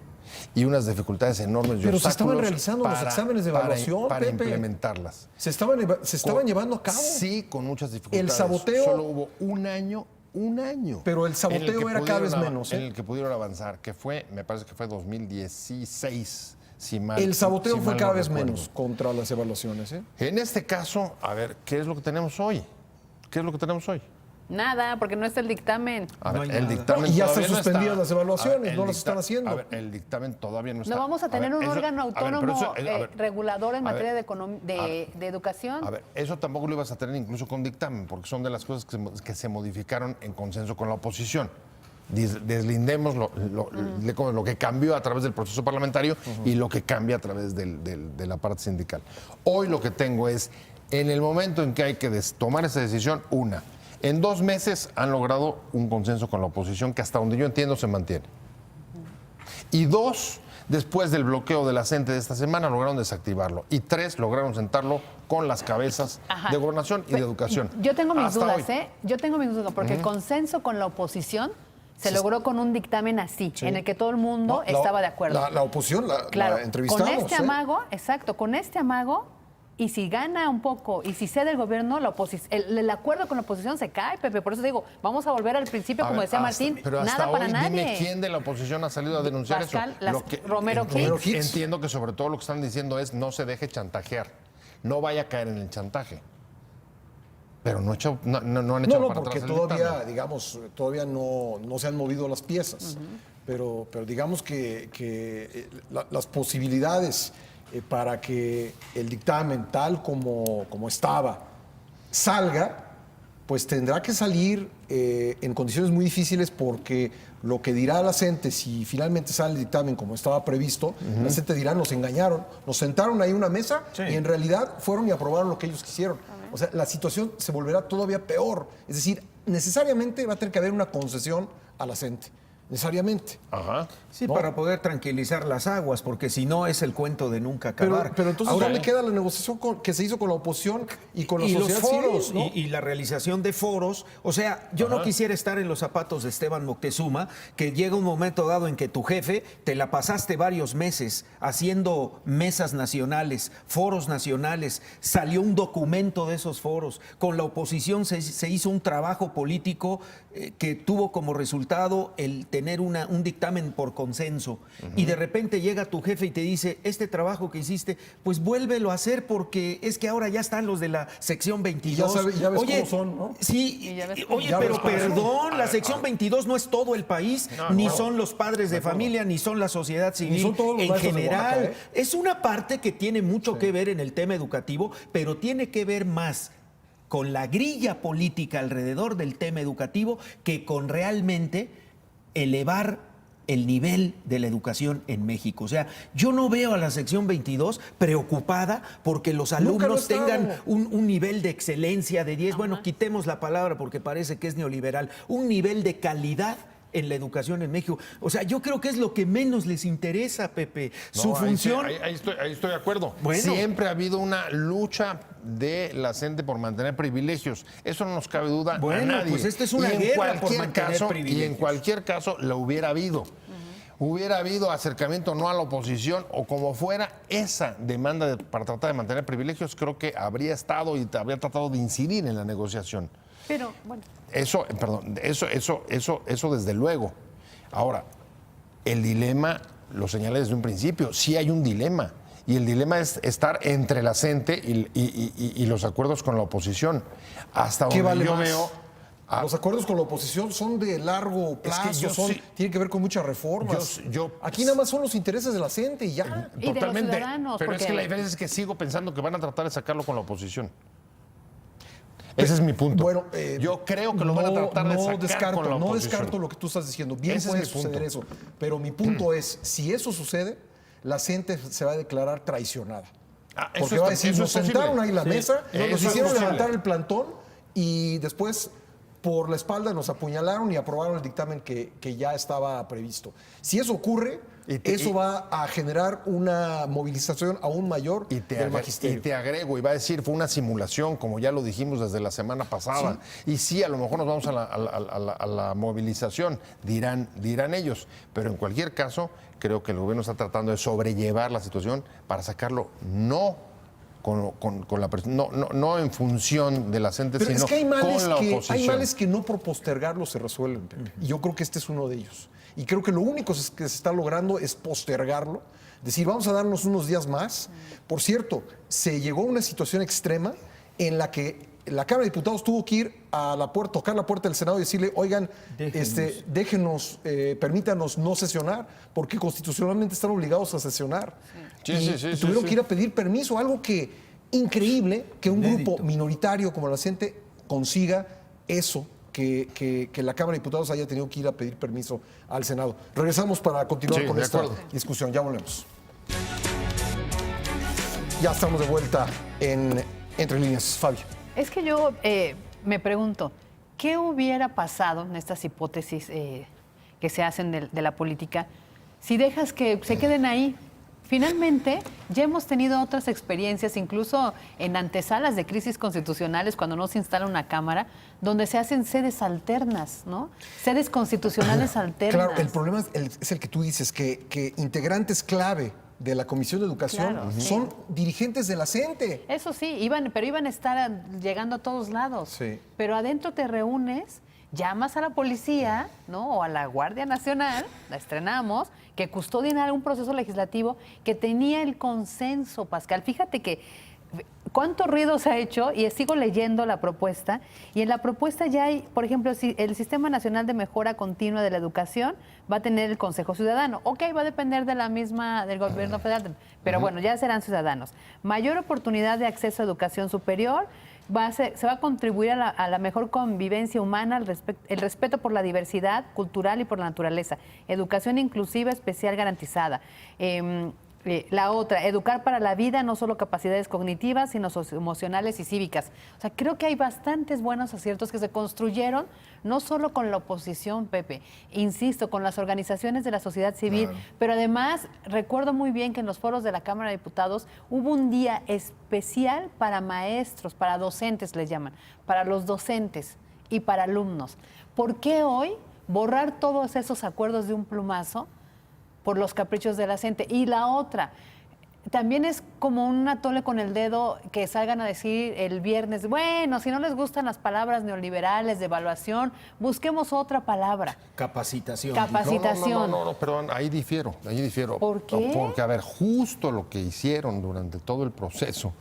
D: y unas dificultades enormes.
A: Pero se estaban realizando los exámenes de evaluación,
D: para
A: Pepe.
D: implementarlas.
A: Se estaban llevando a cabo.
D: Sí, con muchas dificultades.
A: El saboteo.
D: Solo hubo un año.
A: Pero el saboteo
D: en el que
A: era cada vez
D: pudieron
A: menos.
D: En el que pudieron avanzar, que fue, me parece que fue 2016, si mal
A: El saboteo
D: si
A: fue
D: mal
A: cada
D: no
A: vez
D: recuerdo.
A: menos contra las evaluaciones.
D: En este caso, a ver, ¿qué es lo que tenemos hoy? ¿Qué es lo que tenemos hoy?
B: Nada, porque no está el dictamen.
D: A
C: No
D: ver,
C: hay
D: el
C: nada.
D: dictamen
A: Y ya
D: todavía
A: están
D: no está.
A: suspendidas las evaluaciones,
D: A ver, el
A: no las están haciendo.
D: A ver, el dictamen todavía no está.
B: No vamos a tener un órgano
D: a ver,
B: autónomo
D: pero eso- a ver,
B: regulador en
D: a ver,
B: materia de educación.
D: A ver, eso tampoco lo ibas a tener incluso con dictamen, porque son de las cosas que se modificaron en consenso con la oposición. Deslindemos lo que cambió a través del proceso parlamentario y lo que cambia a través de la parte sindical. Hoy lo que tengo es, en el momento en que hay que tomar esa decisión, en 2 meses han logrado un consenso con la oposición que hasta donde yo entiendo se mantiene. Y 2, después del bloqueo de la CENTE de esta semana, lograron desactivarlo. Y 3, lograron sentarlo con las cabezas
B: Ajá.
D: de Gobernación y de Educación.
B: Yo tengo mis
D: Hasta
B: dudas,
D: hoy.
B: Yo tengo mis dudas, porque el consenso con la oposición se logró con un dictamen así,
A: Sí.
B: en el que todo el mundo estaba de acuerdo.
A: La oposición
B: Claro,
A: la entrevistamos.
B: con este amago, exacto, con este amago, y si gana un poco, y si cede el gobierno, el acuerdo con la oposición se cae, Pepe. Por eso digo, vamos a volver al principio,
D: A
B: como
D: ver,
B: decía Martín,
D: pero hasta
B: nada para
D: hoy,
B: nadie.
D: Dime quién de la oposición ha salido a denunciar
B: Pascal,
D: eso.
B: Romero
A: Hicks.
D: Entiendo que sobre todo lo que están diciendo es no se deje chantajear, no vaya a caer en el chantaje. Pero no han echado
A: No,
D: para
A: porque
D: atrás el
A: todavía,
D: dictamen.
A: digamos, todavía no se han movido las piezas. Pero digamos que las posibilidades para que el dictamen, tal como estaba, salga, pues tendrá que salir en condiciones muy difíciles, porque lo que dirá la CENTE, si finalmente sale el dictamen como estaba previsto, la CENTE dirá: nos engañaron, nos sentaron ahí en una mesa y en realidad fueron y aprobaron lo que ellos quisieron. O sea, la situación se volverá todavía peor. Es decir, necesariamente va a tener que haber una concesión a la CENTE. Necesariamente.
D: Ajá.
C: Sí,
A: No.
C: para poder tranquilizar las aguas, porque si no es el cuento de nunca acabar.
A: Pero entonces,
C: Ahora,
A: ¿dónde queda la negociación que se hizo con la oposición y con la
C: y los
A: sociedad
C: foros
A: civil, ¿no?
C: y la realización de foros? O sea, yo no quisiera estar en los zapatos de Esteban Moctezuma, que llega un momento dado en que tu jefe te la pasaste varios meses haciendo mesas nacionales, foros nacionales, salió un documento de esos foros, con la oposición se hizo un trabajo político que tuvo como resultado el tener un dictamen por consenso. Y de repente llega tu jefe y te dice: este trabajo que hiciste, pues vuélvelo a hacer, porque es que ahora ya están los de la sección 22.
A: Ya ves
C: Oye,
A: cómo son, ¿no?
C: Sí,
B: Y ya ves
C: oye,
A: ya
C: pero
A: ves cómo son.
C: perdón, la sección 22 no es todo el país, ni
D: no.
C: son los padres de familia, ni son la sociedad civil
A: son todos los
C: en
A: maestros de
C: general.
A: Oaxaca, ¿eh?
C: Es una parte que tiene mucho que ver en el tema educativo, pero tiene que ver más con la grilla política alrededor del tema educativo que con realmente elevar el nivel de la educación en México. O sea, yo no veo a la sección 22 preocupada porque los
A: Nunca lo
C: alumnos
A: he estado.
C: tengan un nivel de excelencia de 10. Bueno, quitemos la palabra porque parece que es neoliberal. Un nivel de calidad en la educación en México. O sea, yo creo que es lo que menos les interesa, Pepe. Su
D: No,
C: función...
D: Ahí estoy de acuerdo.
C: Bueno.
D: Siempre ha habido una lucha de la CENTE por mantener privilegios. Eso no nos cabe duda
C: Bueno,
D: a nadie.
C: pues esta es una
D: Y en
C: guerra por
D: cualquier
C: mantener
D: caso,
C: privilegios.
D: Y en cualquier caso, la hubiera habido. Hubiera habido acercamiento no a la oposición o como fuera, esa demanda para tratar de mantener privilegios, creo que habría estado y habría tratado de incidir en la negociación.
B: Pero, bueno,
D: Eso desde luego. Ahora, el dilema, lo señalé desde un principio, sí hay un dilema. Y el dilema es estar entre la CENTE y los acuerdos con la oposición. Hasta
A: ¿Qué
D: donde
A: vale
D: yo
A: más?
D: veo.
A: Los acuerdos con la oposición son de largo plazo,
D: yo sí-
A: tienen que ver con muchas reformas.
D: yo-
A: Aquí nada más son los intereses de la gente y ya.
B: y de los ciudadanos,
D: pero es
B: porque-
D: que la diferencia es que sigo pensando que van a tratar de sacarlo con la oposición. Ese es mi punto.
A: Bueno,
D: yo creo que lo van a tratar de sacar con la
A: no
D: oposición.
A: descarto lo que tú estás diciendo. Bien
D: Ese es
A: puede
D: mi punto.
A: suceder eso. Pero mi punto es, si eso sucede, la gente se va a declarar traicionada.
D: Eso
A: Porque va a
D: es-
A: decir:
D: eso
A: nos
D: es posible.
A: sentaron ahí en la mesa,
D: Eso
A: nos
D: es
A: hicieron
D: posible.
A: levantar el plantón y después por la espalda nos apuñalaron y aprobaron el dictamen que ya estaba previsto. Si eso ocurre, eso va a generar una movilización aún mayor del magisterio.
D: Y te agrego, y va a decir, fue una simulación, como ya lo dijimos desde la semana pasada. Sí. Y sí, a lo mejor nos vamos a la movilización, dirán ellos. Pero en cualquier caso, creo que el gobierno está tratando de sobrellevar la situación para sacarlo no no en función de la gente,
A: pero
D: sino
A: es que hay
D: con la oposición.
A: Hay males que no por postergarlos se resuelven, Pepe. Y yo creo que este es uno de ellos. Y creo que lo único que se está logrando es postergarlo, decir, vamos a darnos unos días más. Por cierto, se llegó a una situación extrema en la que la Cámara de Diputados tuvo que ir a la puerta, tocar la puerta del Senado y decirle, oigan, déjenos, permítanos no sesionar, porque constitucionalmente están obligados a sesionar. Y tuvieron que ir a pedir permiso, algo que increíble que un grupo minoritario como la CENTE consiga eso, que la Cámara de Diputados haya tenido que ir a pedir permiso al Senado. Regresamos para continuar con esta discusión. Ya volvemos. Ya estamos de vuelta en Entre Líneas. Fabio.
B: Es que yo me pregunto, ¿qué hubiera pasado en estas hipótesis que se hacen de la política si dejas que se queden ahí? Finalmente, ya hemos tenido otras experiencias, incluso en antesalas de crisis constitucionales, cuando no se instala una Cámara, donde se hacen sedes alternas, ¿no? Sedes constitucionales alternas.
A: Claro, el problema es el que tú dices, que integrantes clave de la Comisión de Educación son dirigentes de la CENTE.
B: Eso sí, pero iban a estar llegando a todos lados.
A: Sí.
B: Pero adentro te reúnes, llamas a la policía, ¿no? O a la Guardia Nacional, la estrenamos, que custodian algún proceso legislativo que tenía el consenso, Pascal. Fíjate que cuánto ruido se ha hecho, y sigo leyendo la propuesta, y en la propuesta ya hay, por ejemplo, el Sistema Nacional de Mejora Continua de la Educación va a tener el Consejo Ciudadano. Ok, va a depender de la misma, del gobierno federal, pero bueno, ya serán ciudadanos. Mayor oportunidad de acceso a educación superior, se va a contribuir a la mejor convivencia humana, el respeto por la diversidad cultural y por la naturaleza, educación inclusiva especial garantizada. La otra, educar para la vida, no solo capacidades cognitivas, sino socioemocionales y cívicas. O sea, creo que hay bastantes buenos aciertos que se construyeron, no solo con la oposición, Pepe, insisto, con las organizaciones de la sociedad civil, pero además recuerdo muy bien que en los foros de la Cámara de Diputados hubo un día especial para maestros, para docentes les llaman, para los docentes y para alumnos. ¿Por qué hoy borrar todos esos acuerdos de un plumazo por los caprichos de la CENTE? Y la otra, también es como un atole con el dedo que salgan a decir el viernes, bueno, si no les gustan las palabras neoliberales, de evaluación, busquemos otra palabra.
C: Capacitación.
D: No, perdón, ahí difiero.
B: ¿Por qué?
D: Porque, a ver, justo lo que hicieron durante todo el proceso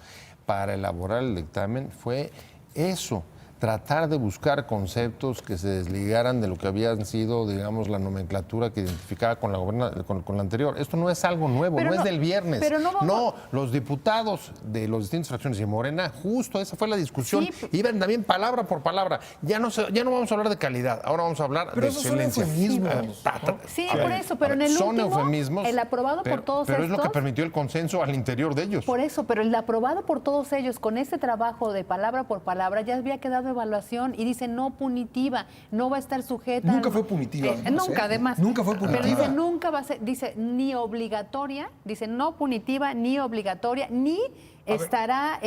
D: para elaborar el dictamen fue eso, tratar de buscar conceptos que se desligaran de lo que habían sido, digamos, la nomenclatura que identificaba con la anterior. Esto no es algo nuevo, no es del viernes.
B: Pero
D: no, los diputados de las distintas fracciones y Morena, justo esa fue la discusión. Sí, iban también palabra por palabra. Ya no vamos a hablar de calidad, ahora vamos a hablar de excelencia.
A: Son eufemismos.
B: Sí, por eso, pero en el
D: son
B: último,
D: eufemismos,
B: el aprobado por todos
D: pero
B: estos...
D: es lo que permitió el consenso al interior de ellos.
B: Por eso, pero el aprobado por todos ellos, con este trabajo de palabra por palabra, ya había quedado evaluación y dice no punitiva, no va a estar sujeta.
A: Nunca fue punitiva.
B: Nunca, además.
A: Nunca fue punitiva.
B: Pero dice nunca va a ser, dice ni obligatoria, dice no punitiva, ni obligatoria, ni estará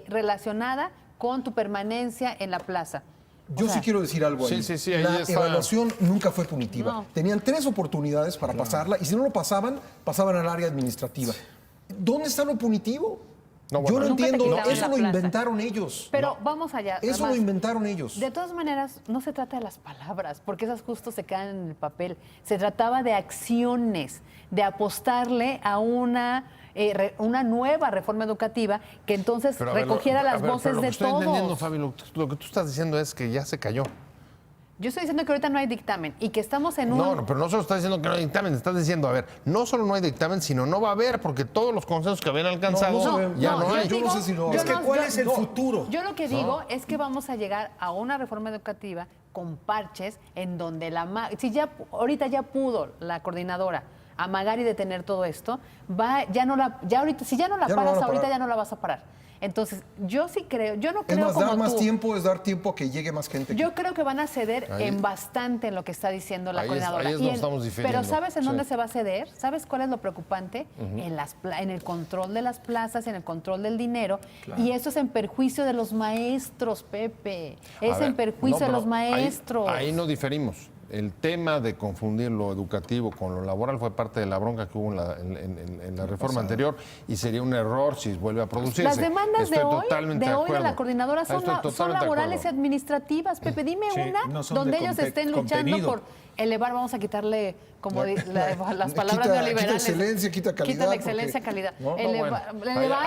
B: relacionada con tu permanencia en la plaza.
A: Yo sí quiero decir algo ahí.
D: Sí, ahí
A: la
D: está.
A: evaluación nunca fue punitiva.
B: No.
A: Tenían 3 oportunidades para pasarla y si no lo pasaban al área administrativa. ¿Dónde está lo punitivo?
D: No, bueno,
A: yo no
B: nunca te
A: entiendo,
B: quitaban
A: eso
B: la
A: lo
B: plaza.
A: inventaron ellos.
B: Pero vamos allá.
A: Eso
B: además,
A: lo inventaron ellos.
B: De todas maneras, no se trata de las palabras, porque esas justo se quedan en el papel. Se trataba de acciones, de apostarle a una nueva reforma educativa que entonces recogiera las voces de todos.
D: Estoy entendiendo, Fabio, lo que tú estás diciendo es que ya se cayó.
B: Yo estoy diciendo que ahorita no hay dictamen y que estamos en un...
D: No, pero no solo estás diciendo que no hay dictamen, estás diciendo, a ver, no solo no hay dictamen, sino no va a haber, porque todos los consensos que habían alcanzado ya no hay.
A: Yo no sé si no.
C: Es que ¿cuál es el futuro?
B: Yo lo que digo es que vamos a llegar a una reforma educativa con parches en donde si ya ahorita ya pudo la coordinadora amagar y detener todo esto, si ya no la paras ahorita ya no la vas a parar. Entonces, yo sí creo, yo no
A: Es
B: creo
A: más, dar
B: como
A: más
B: tú.
A: tiempo es dar tiempo a que llegue más gente.
B: Yo creo que van a ceder
D: Ahí-
B: en bastante en lo que está diciendo la
D: ahí es-
B: coordinadora.
D: ahí es donde estamos difiriendo.
B: Pero ¿sabes en
D: Sí.
B: dónde se va a ceder? ¿Sabes cuál es lo preocupante? En el control de las plazas, en el control del dinero. Y eso es en perjuicio de los maestros, Pepe. Es
D: A ver,
B: en perjuicio
D: no,
B: de los
D: pero
B: maestros.
D: Ahí no diferimos. El tema de confundir lo educativo con lo laboral fue parte de la bronca que hubo en la reforma anterior y sería un error si vuelve a producirse.
B: Las demandas
D: Estoy
B: de hoy,
D: totalmente
B: de
D: acuerdo.
B: la coordinadora
D: Ahí estoy
B: son
D: totalmente de
B: laborales y
D: acuerdo.
B: administrativas. Pepe, dime
C: Sí,
B: una
C: no son
B: donde
C: de
B: ellos estén luchando
C: contenido.
B: por elevar, vamos a quitarle como las palabras
A: quita
B: neoliberales.
A: excelencia, quita calidad,
B: Quita la
A: porque-
B: excelencia, calidad.
A: No,
B: Elevar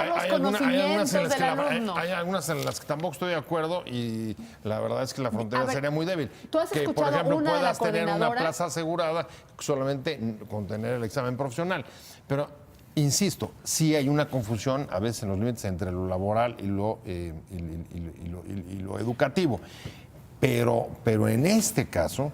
B: los conocimientos del alumno.
D: Hay algunas en las que tampoco estoy de acuerdo y la verdad es que la frontera
B: A ver,
D: sería muy débil.
B: ¿tú has
D: que, por
B: escuchado
D: ejemplo,
B: una de la
D: puedas tener una
B: coordinadora?
D: plaza asegurada solamente con tener el examen profesional. Pero, insisto, sí hay una confusión a veces en los límites entre lo laboral y lo educativo. Pero en este caso,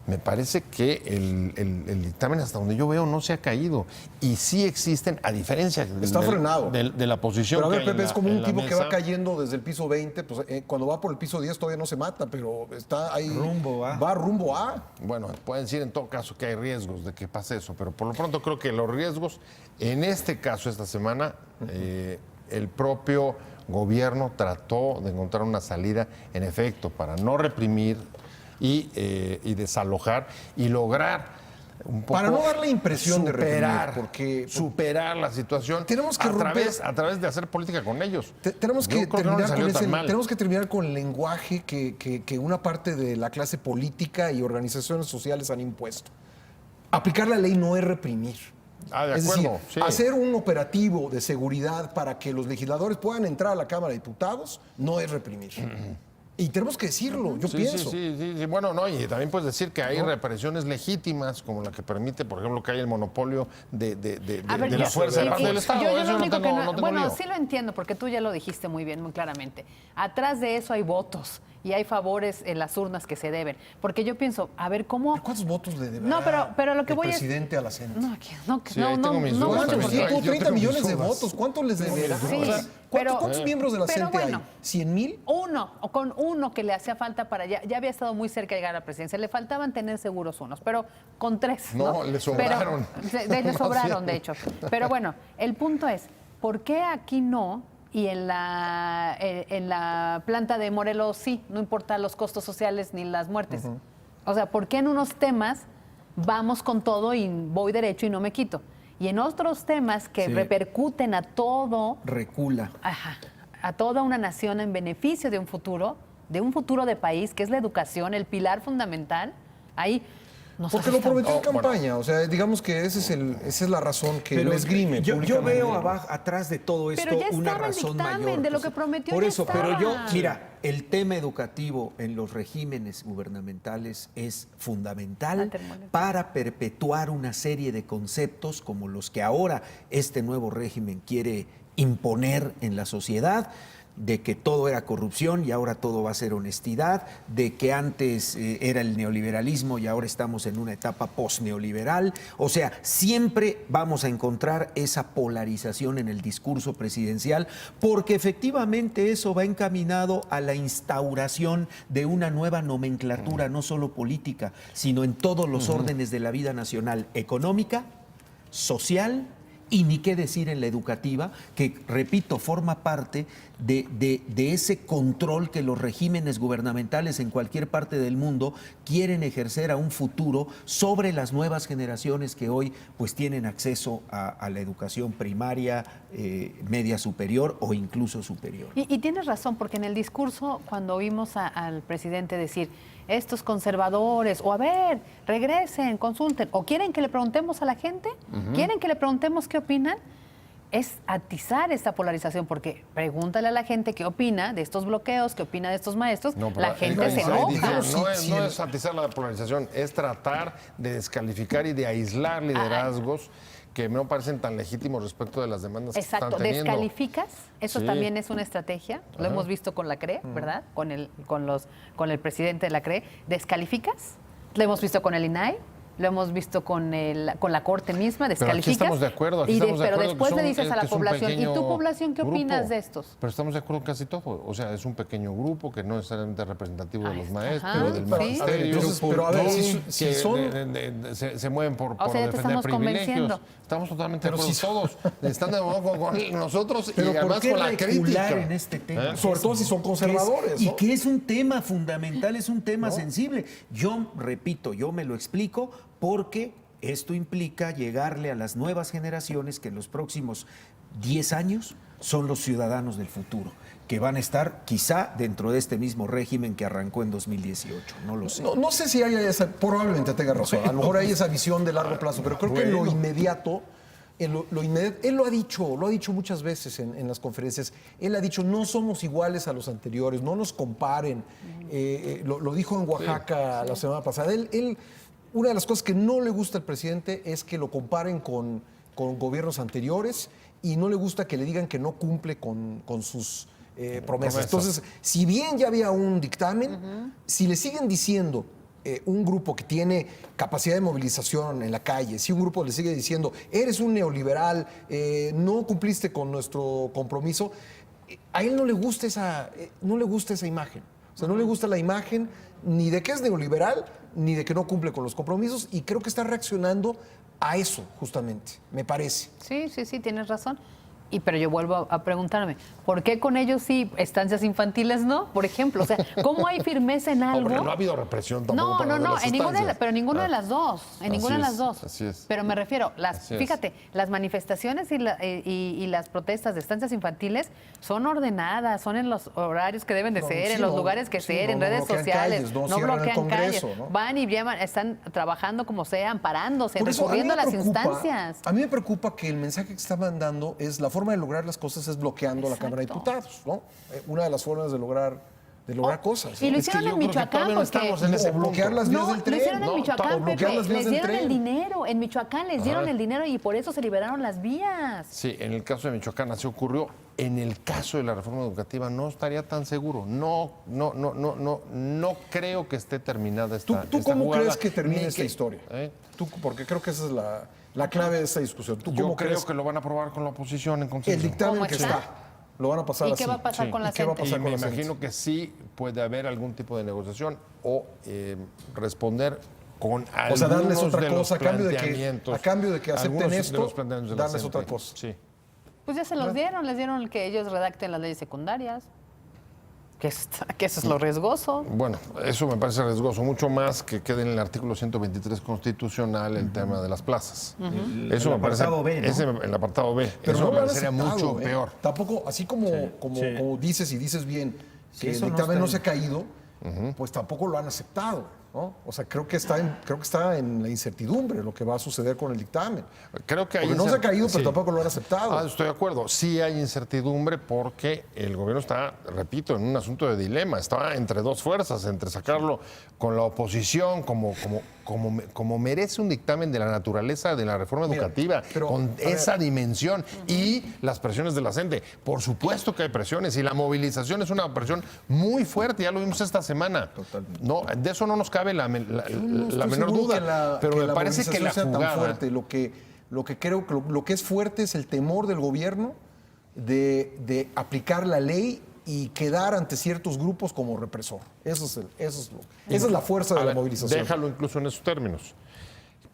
D: me parece que el dictamen, hasta donde yo veo, no se ha caído. Y sí existen, a diferencia
A: Está frenado.
D: de la posición
A: Pero a ver,
D: que hay
A: Pepe,
D: en
A: es
D: la-
A: como
D: en
A: un
D: la
A: tipo que
D: mesa.
A: va cayendo desde el piso 20, pues cuando va por el piso 10 todavía no se mata, pero está ahí.
C: Rumbo a.
A: Va rumbo a.
D: Bueno, pueden decir en todo caso que hay riesgos de que pase eso, pero por lo pronto creo que los riesgos, en este caso, esta semana, el propio gobierno trató de encontrar una salida, en efecto, para no reprimir y desalojar y lograr un poco
A: Para no dar la impresión de reprimir,
D: superar,
A: porque-
D: superar la situación
A: Tenemos que
D: a través de hacer política con ellos.
A: Tenemos
D: Yo
A: que
D: creo no les
A: terminar
D: salió
A: con
D: tan
A: ese,
D: mal.
A: tenemos que terminar con el lenguaje que una parte de la clase política y organizaciones sociales han impuesto. Aplicar la ley no es reprimir.
D: De
A: Es
D: acuerdo,
A: decir,
D: sí.
A: hacer un operativo de seguridad para que los legisladores puedan entrar a la Cámara de Diputados no es reprimir. Y tenemos que decirlo, yo
D: Sí,
A: pienso.
D: sí. Bueno, no, y también puedes decir que hay represiones legítimas, como la que permite, por ejemplo, que haya el monopolio de
B: A ver,
D: la
B: yo-
D: fuerza de
B: sí,
D: parte
B: sí,
D: del Estado.
B: yo
D: Eso
B: lo
D: no
B: único
D: tengo,
B: que
D: no tengo
B: bueno,
D: lío.
B: sí lo entiendo, porque tú ya lo dijiste muy bien, muy claramente. Atrás de eso hay votos y hay favores en las urnas que se deben. Porque yo pienso, a ver, ¿cómo...?
A: ¿Cuántos votos le deberá
B: No, pero lo que
A: el
B: voy es...
A: presidente a la CENTE?
B: No,
D: Sí, ahí tengo mis dudas
B: mucho,
D: también.
B: porque-
A: Tuvo
D: Yo
A: 30
D: tengo mis
A: millones de
D: dudas.
A: votos. ¿Cuántos les deberá?
B: Sí,
A: O sea,
B: pero-
A: ¿cuántos miembros de la
B: pero
A: CENTE
B: bueno.
A: hay? ¿100,000?
B: Uno, o con uno que le hacía falta para ya había estado muy cerca de llegar a la presidencia. Le faltaban tener seguros unos, pero con tres.
D: No, le sobraron.
B: Le
D: Más
B: sobraron,
D: bien.
B: de hecho. Pero bueno, el punto es, ¿por qué aquí no? Y en la planta de Morelos sí, no importa los costos sociales ni las muertes. O sea, ¿por qué en unos temas vamos con todo y voy derecho y no me quito? Y en otros temas que
C: Sí.
B: repercuten a todo,
C: Recula.
B: ajá, a toda una nación en beneficio de un futuro de país, que es la educación, el pilar fundamental, ahí nos
A: Porque lo
B: asustamos.
A: prometió en campaña. O sea, digamos que esa es la razón que él esgrime.
C: yo
A: públicamente.
C: veo atrás de todo esto
B: Pero ya
C: una
B: estaba el
C: razón
B: dictamen,
C: mayor.
B: de lo que prometió
C: Por
B: ya
C: eso, pero yo,
B: estaba.
C: mira, el tema educativo en los regímenes gubernamentales es fundamental
B: Termoeléctrica.
C: para perpetuar una serie de conceptos como los que ahora este nuevo régimen quiere imponer en la sociedad, de que todo era corrupción y ahora todo va a ser honestidad, de que antes era el neoliberalismo y ahora estamos en una etapa postneoliberal. O sea, siempre vamos a encontrar esa polarización en el discurso presidencial, porque efectivamente eso va encaminado a la instauración de una nueva nomenclatura, no solo política, sino en todos los órdenes de la vida nacional, económica, social y ni qué decir en la educativa, que, repito, forma parte de ese control que los regímenes gubernamentales en cualquier parte del mundo quieren ejercer a un futuro sobre las nuevas generaciones que hoy pues tienen acceso a la educación primaria, media superior o incluso superior.
B: Y tienes razón, porque en el discurso, cuando oímos al presidente decir, estos conservadores, o a ver, regresen, consulten, o quieren que le preguntemos a la gente, quieren que le preguntemos qué opinan, es atizar esta polarización, porque pregúntale a la gente qué opina de estos bloqueos, qué opina de estos maestros,
D: No, pero
B: la gente se
D: ahí
B: enoja.
D: dice, no
A: Sí,
D: es atizar la polarización, es tratar de descalificar y de aislar liderazgos que no parecen tan legítimos respecto de las demandas
B: Exacto,
D: que están teniendo.
B: descalificas, eso
D: Sí.
B: también es una estrategia, lo hemos visto con la CRE, ¿verdad? Con el presidente de la CRE, descalificas, lo hemos visto con el INAI, lo hemos visto con la Corte misma,
D: Pero aquí
B: descalificas.
D: estamos de acuerdo, aquí estamos de
B: pero
D: acuerdo
B: después
D: que
B: le
D: son-
B: dices a
D: que
B: la
D: es un
B: población, ¿y
D: pequeño
B: tu población qué
D: grupo.
B: opinas de estos?
D: Pero estamos de acuerdo en casi todo. O sea, es un pequeño grupo que no es necesariamente representativo de
B: Ahí
D: los
B: está.
D: maestros,
B: Ajá,
D: del
B: sí.
D: magisterio.
A: A ver, entonces, pero a ver,
D: ¿no?
A: si
D: Que
A: son-
D: se mueven por
B: sea, ya te
D: defender
B: estamos
D: privilegios.
B: convenciendo.
D: Estamos totalmente de
A: Pero
D: acuerdo
A: si
D: todos. Están de acuerdo con nosotros
C: Pero
D: y además
C: ¿por qué
D: con la
C: recular
D: crítica.
C: en este tema?
A: Sobre todo si son conservadores,
C: Y
A: ¿no?
C: que es un tema fundamental, es un tema sensible. Yo, repito, yo me lo explico porque esto implica llegarle a las nuevas generaciones que en los próximos 10 años son los ciudadanos del futuro, que van a estar quizá dentro de este mismo régimen que arrancó en 2018. No lo sé.
A: No sé si haya esa, probablemente tenga razón, a lo mejor hay esa visión de largo plazo, pero creo que en lo inmediato, él lo ha dicho muchas veces en las conferencias, él ha dicho, no somos iguales a los anteriores, no nos comparen, lo dijo en Oaxaca la semana pasada, una de las cosas que no le gusta al presidente es que lo comparen con gobiernos anteriores y no le gusta que le digan que no cumple con sus promesas. Entonces, si bien ya había un dictamen, si le siguen diciendo un grupo que tiene capacidad de movilización en la calle, si un grupo le sigue diciendo, eres un neoliberal, no cumpliste con nuestro compromiso, a él no le gusta no le gusta esa imagen. O sea, no le gusta la imagen ni de que es neoliberal, ni de que no cumple con los compromisos, y creo que está reaccionando a eso, justamente, me parece.
B: Sí, tienes razón. Pero yo vuelvo a preguntarme, ¿por qué con ellos sí, estancias infantiles no? Por ejemplo, o sea, ¿cómo hay firmeza en algo?
D: Porque no ha habido represión tampoco para las
B: en ninguna
D: estancias.
B: pero ninguna de las dos, en ninguna de las dos.
D: Así es.
B: Pero me refiero,
D: Así es.
B: fíjate, las manifestaciones y las protestas de estancias infantiles son ordenadas, son en los horarios que deben de ser,
A: sí,
B: en los lugares que ser, en redes
A: bloquean
B: sociales,
A: calles, no
B: no
A: cierran el
B: bloquean
A: Congreso,
B: calles,
A: ¿no?
B: van y están trabajando como sea, amparándose,
A: Por eso,
B: recurriendo a las
A: preocupa-
B: instancias.
A: A mí me preocupa que el mensaje que está mandando es la forma de lograr las cosas es bloqueando la Cámara de
B: Exacto.
A: Diputados, ¿no? Una de las formas de lograr cosas.
B: Y
A: ¿no?
B: lo
D: Es que
B: hicieron
D: yo
B: en
D: creo que
B: Michoacán
D: todavía no
B: porque
D: estamos en ese
A: O bloquear
D: punto.
A: las vías del
B: lo
A: tren.
B: hicieron en
A: ¿no?
B: Michoacán,
A: O bloquear
B: Pepe.
A: las vías
B: Les
A: del
B: dieron el
A: tren.
B: dinero. En Michoacán les dieron el dinero y por eso se liberaron las vías.
D: Sí, en el caso de Michoacán así ocurrió. En el caso de la reforma educativa no estaría tan seguro. No creo que esté terminada esta
A: ¿Tú
D: esta
A: cómo
D: jugada,
A: crees que termine
D: ni
A: esta
D: que-
A: historia?
D: ¿Eh?
A: Porque creo que esa es la clave de esta discusión. ¿Tú
D: Yo
A: cómo
D: creo
A: crees
D: que lo van a aprobar con la oposición en consenso.
A: el dictamen
B: ¿Cómo
A: que
B: está?
A: está? Lo van a pasar
B: ¿Y
A: así.
B: qué va a pasar con la
A: ¿Y qué va a
B: CENTE?
A: pasar
D: Y
A: con
D: me
A: la CENTE?
D: imagino que sí puede haber algún tipo de negociación o responder con
A: O sea, darles
D: algunos
A: otra
D: de los
A: cosa a cambio de
D: planteamientos.
A: que acepten
D: Algunos de
A: esto,
D: los planteamientos de la
A: darles
D: CENTE.
A: otra cosa.
D: Sí.
B: Pues ya se los dieron, les dieron que ellos redacten las leyes secundarias. Que eso es lo riesgoso.
D: Bueno, eso me parece riesgoso, mucho más que quede en el artículo 123 constitucional el tema de las plazas. Eso
C: el
D: me parece.
C: apartado B, ¿no?
D: El apartado B.
A: Pero
D: eso
A: no
D: me
A: lo han
D: parecería
A: aceptado,
D: mucho
A: ¿eh?
D: peor.
A: Tampoco, así como dices y dices bien,
C: Sí,
A: que el
C: eso no
A: dictamen
C: está
A: no se ha
C: bien.
A: caído, pues tampoco lo han aceptado, ¿no? O sea, creo que está en la incertidumbre lo que va a suceder con el dictamen.
D: Creo que hay
A: Porque no se ha caído, pero
D: sí.
A: tampoco lo han aceptado.
D: Estoy de acuerdo. Sí hay incertidumbre porque el gobierno está, repito, en un asunto de dilema. Está entre dos fuerzas, entre sacarlo con la oposición, como merece un dictamen de la naturaleza de la reforma
A: Mira,
D: educativa,
A: pero,
D: con
A: a ver.
D: esa dimensión y las presiones de la CENTE. Por supuesto que hay presiones y la movilización es una presión muy fuerte. Ya lo vimos esta semana.
C: Totalmente.
D: No, de eso no nos cabe la
A: No estoy
D: menor
A: seguro
D: duda. Pero me
A: la
D: parece que la
A: movilización sea tan
D: jugada.
A: fuerte. Lo que creo que lo que es fuerte es el temor del gobierno de aplicar la ley y quedar ante ciertos grupos como represor. Esa es la fuerza de
D: A
A: la
D: ver,
A: movilización.
D: Déjalo incluso en esos términos.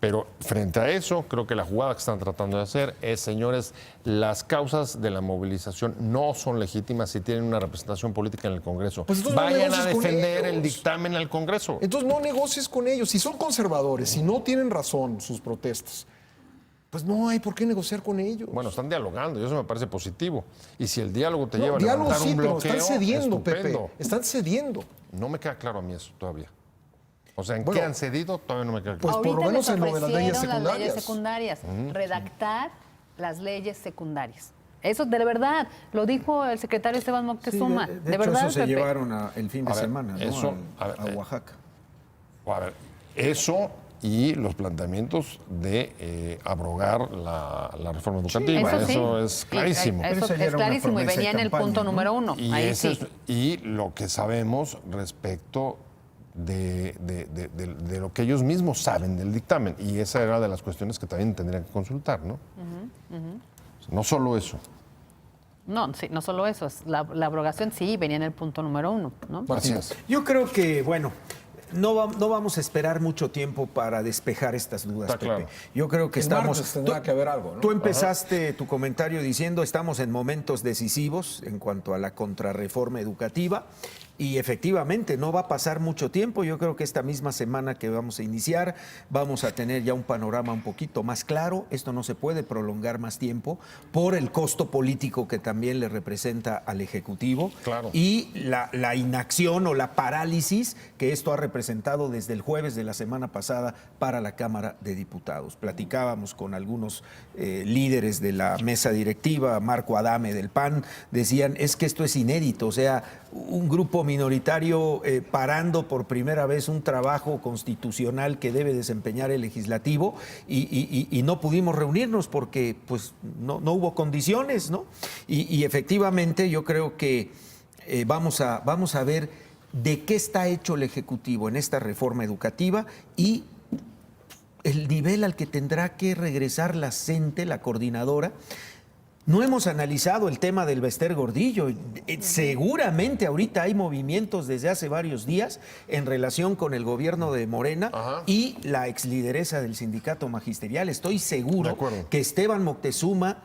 D: Pero frente a eso, creo que la jugada que están tratando de hacer es, señores, las causas de la movilización no son legítimas si tienen una representación política en el Congreso.
A: Pues entonces no
D: Vayan a
A: negocies con
D: defender el
A: ellos.
D: dictamen al Congreso.
A: Entonces no negocies con ellos. Si son conservadores, si no tienen razón sus protestas, pues no hay por qué negociar con ellos.
D: Bueno, están dialogando y eso me parece positivo. Y si el diálogo te
A: No,
D: lleva a
A: diálogo
D: levantar
A: sí,
D: un
A: pero
D: bloqueo,
A: están cediendo,
D: estupendo.
A: Pepe. Están cediendo.
D: No me queda claro a mí eso todavía. O sea, ¿en
A: Bueno,
D: qué han cedido? Todavía no me queda
A: Pues
D: claro.
A: por lo
B: Ahorita
A: menos
B: les
A: en lo de las leyes
B: ofrecieron las leyes
A: secundarias.
B: secundarias, redactar las leyes secundarias. Eso de verdad, lo dijo el secretario Esteban Moctezuma.
C: Sí,
B: de
C: hecho,
B: verdad,
C: eso se
B: Pepe.
C: llevaron el fin de
D: A ver,
C: semana, ¿no?
D: eso,
C: a Oaxaca.
D: A ver, eso y los planteamientos de abrogar la reforma educativa.
B: Eso sí.
D: Eso es clarísimo.
C: Pero
B: Eso
C: esa ya
B: es
C: era una
B: clarísimo y
C: promesa
B: venía
C: de
B: en el
C: campaña,
B: punto
C: ¿no?
B: número 1.
D: Y,
B: Ahí
D: ese
B: sí.
D: y lo que sabemos respecto de lo que ellos mismos saben del dictamen. Y esa era de las cuestiones que también tendrían que consultar, ¿no? No solo eso.
B: No, sí, no solo eso, la abrogación sí venía en el punto número 1, ¿no?
A: Así es.
C: Yo creo que, bueno, no vamos a esperar mucho tiempo para despejar estas dudas,
D: Está
C: Pepe.
D: claro.
C: Yo creo que
A: El martes tendrá que haber algo, ¿no?
C: Tú empezaste tu comentario diciendo estamos en momentos decisivos en cuanto a la contrarreforma educativa. Y efectivamente, no va a pasar mucho tiempo. Yo creo que esta misma semana que vamos a iniciar, vamos a tener ya un panorama un poquito más claro. Esto no se puede prolongar más tiempo por el costo político que también le representa al Ejecutivo.
D: Claro.
C: Y la inacción o la parálisis que esto ha representado desde el jueves de la semana pasada para la Cámara de Diputados. Platicábamos con algunos líderes de la mesa directiva, Marco Adame del PAN, decían, es que esto es inédito, o sea, un grupo minoritario parando por primera vez un trabajo constitucional que debe desempeñar el legislativo y no pudimos reunirnos porque pues no hubo condiciones, ¿no? Y efectivamente yo creo que vamos a ver de qué está hecho el Ejecutivo en esta reforma educativa y el nivel al que tendrá que regresar la CENTE, la coordinadora. No hemos analizado el tema del Bester Gordillo. Seguramente ahorita hay movimientos desde hace varios días en relación con el gobierno de Morena y la exlideresa del sindicato magisterial. Estoy seguro que Esteban Moctezuma,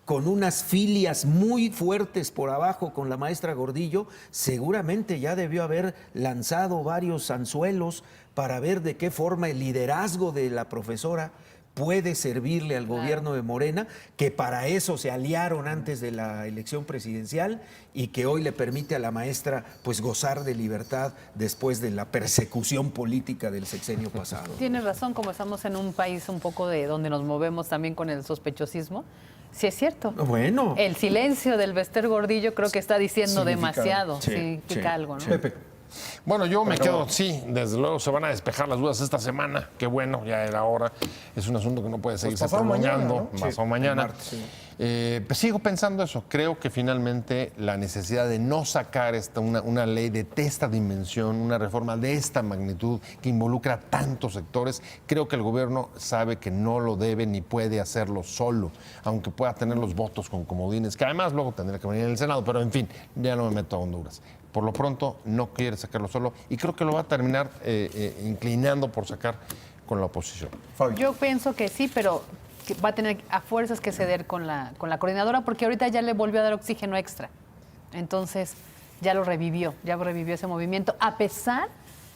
C: con unas filias muy fuertes por abajo con la maestra Gordillo, seguramente ya debió haber lanzado varios anzuelos para ver de qué forma el liderazgo de la profesora puede servirle al gobierno de Morena, que para eso se aliaron antes de la elección presidencial y que hoy le permite a la maestra pues gozar de libertad después de la persecución política del sexenio pasado.
B: Tienes razón, como estamos en un país un poco de donde nos movemos también con el sospechosismo. Sí, es cierto.
C: Bueno.
B: El silencio del Bester Gordillo creo que está diciendo demasiado. Significa algo, ¿no?
A: Pepe.
D: Bueno, yo me quedo, sí, desde luego se van a despejar las dudas esta semana, qué bueno, ya era hora. Es un asunto que no puede seguirse prolongando, pasado mañana. Pues sigo pensando eso, creo que finalmente la necesidad de no sacar una ley de esta dimensión, una reforma de esta magnitud que involucra a tantos sectores, creo que el gobierno sabe que no lo debe ni puede hacerlo solo, aunque pueda tener los votos con comodines, que además luego tendría que venir en el Senado, pero en fin, ya no me meto a Honduras. Por lo pronto no quiere sacarlo solo y creo que lo va a terminar inclinando por sacar con la oposición.
A: Fabio.
B: Yo pienso que sí, pero que va a tener a fuerzas que ceder con la coordinadora porque ahorita ya le volvió a dar oxígeno extra. Entonces ya revivió ese movimiento, a pesar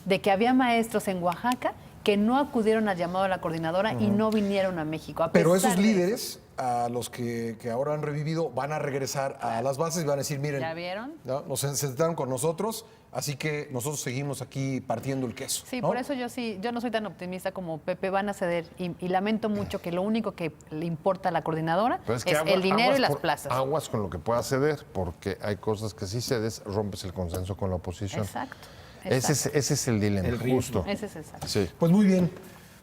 B: de que había maestros en Oaxaca que no acudieron al llamado de la coordinadora y no vinieron a México.
A: Pero esos líderes, a los que ahora han revivido, van a regresar a las bases y van a decir, miren,
B: ¿ya vieron?
A: ¿no? Nos sentaron con nosotros, así que nosotros seguimos aquí partiendo el queso.
B: Sí,
A: ¿no?
B: por eso yo no soy tan optimista como Pepe, van a ceder y lamento mucho que lo único que le importa a la coordinadora
D: Pero
B: es
D: que
B: el dinero y las
D: por-
B: plazas.
D: Aguas con lo que pueda ceder, porque hay cosas que si cedes, rompes el consenso con la oposición.
B: Exacto.
D: Ese es el dilema,
C: El riesgo.
D: justo.
B: Ese es exacto.
D: Sí.
A: Pues muy bien.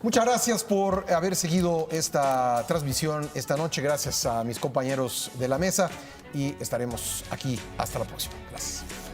A: Muchas gracias por haber seguido esta transmisión esta noche. Gracias a mis compañeros de la mesa y estaremos aquí hasta la próxima. Gracias.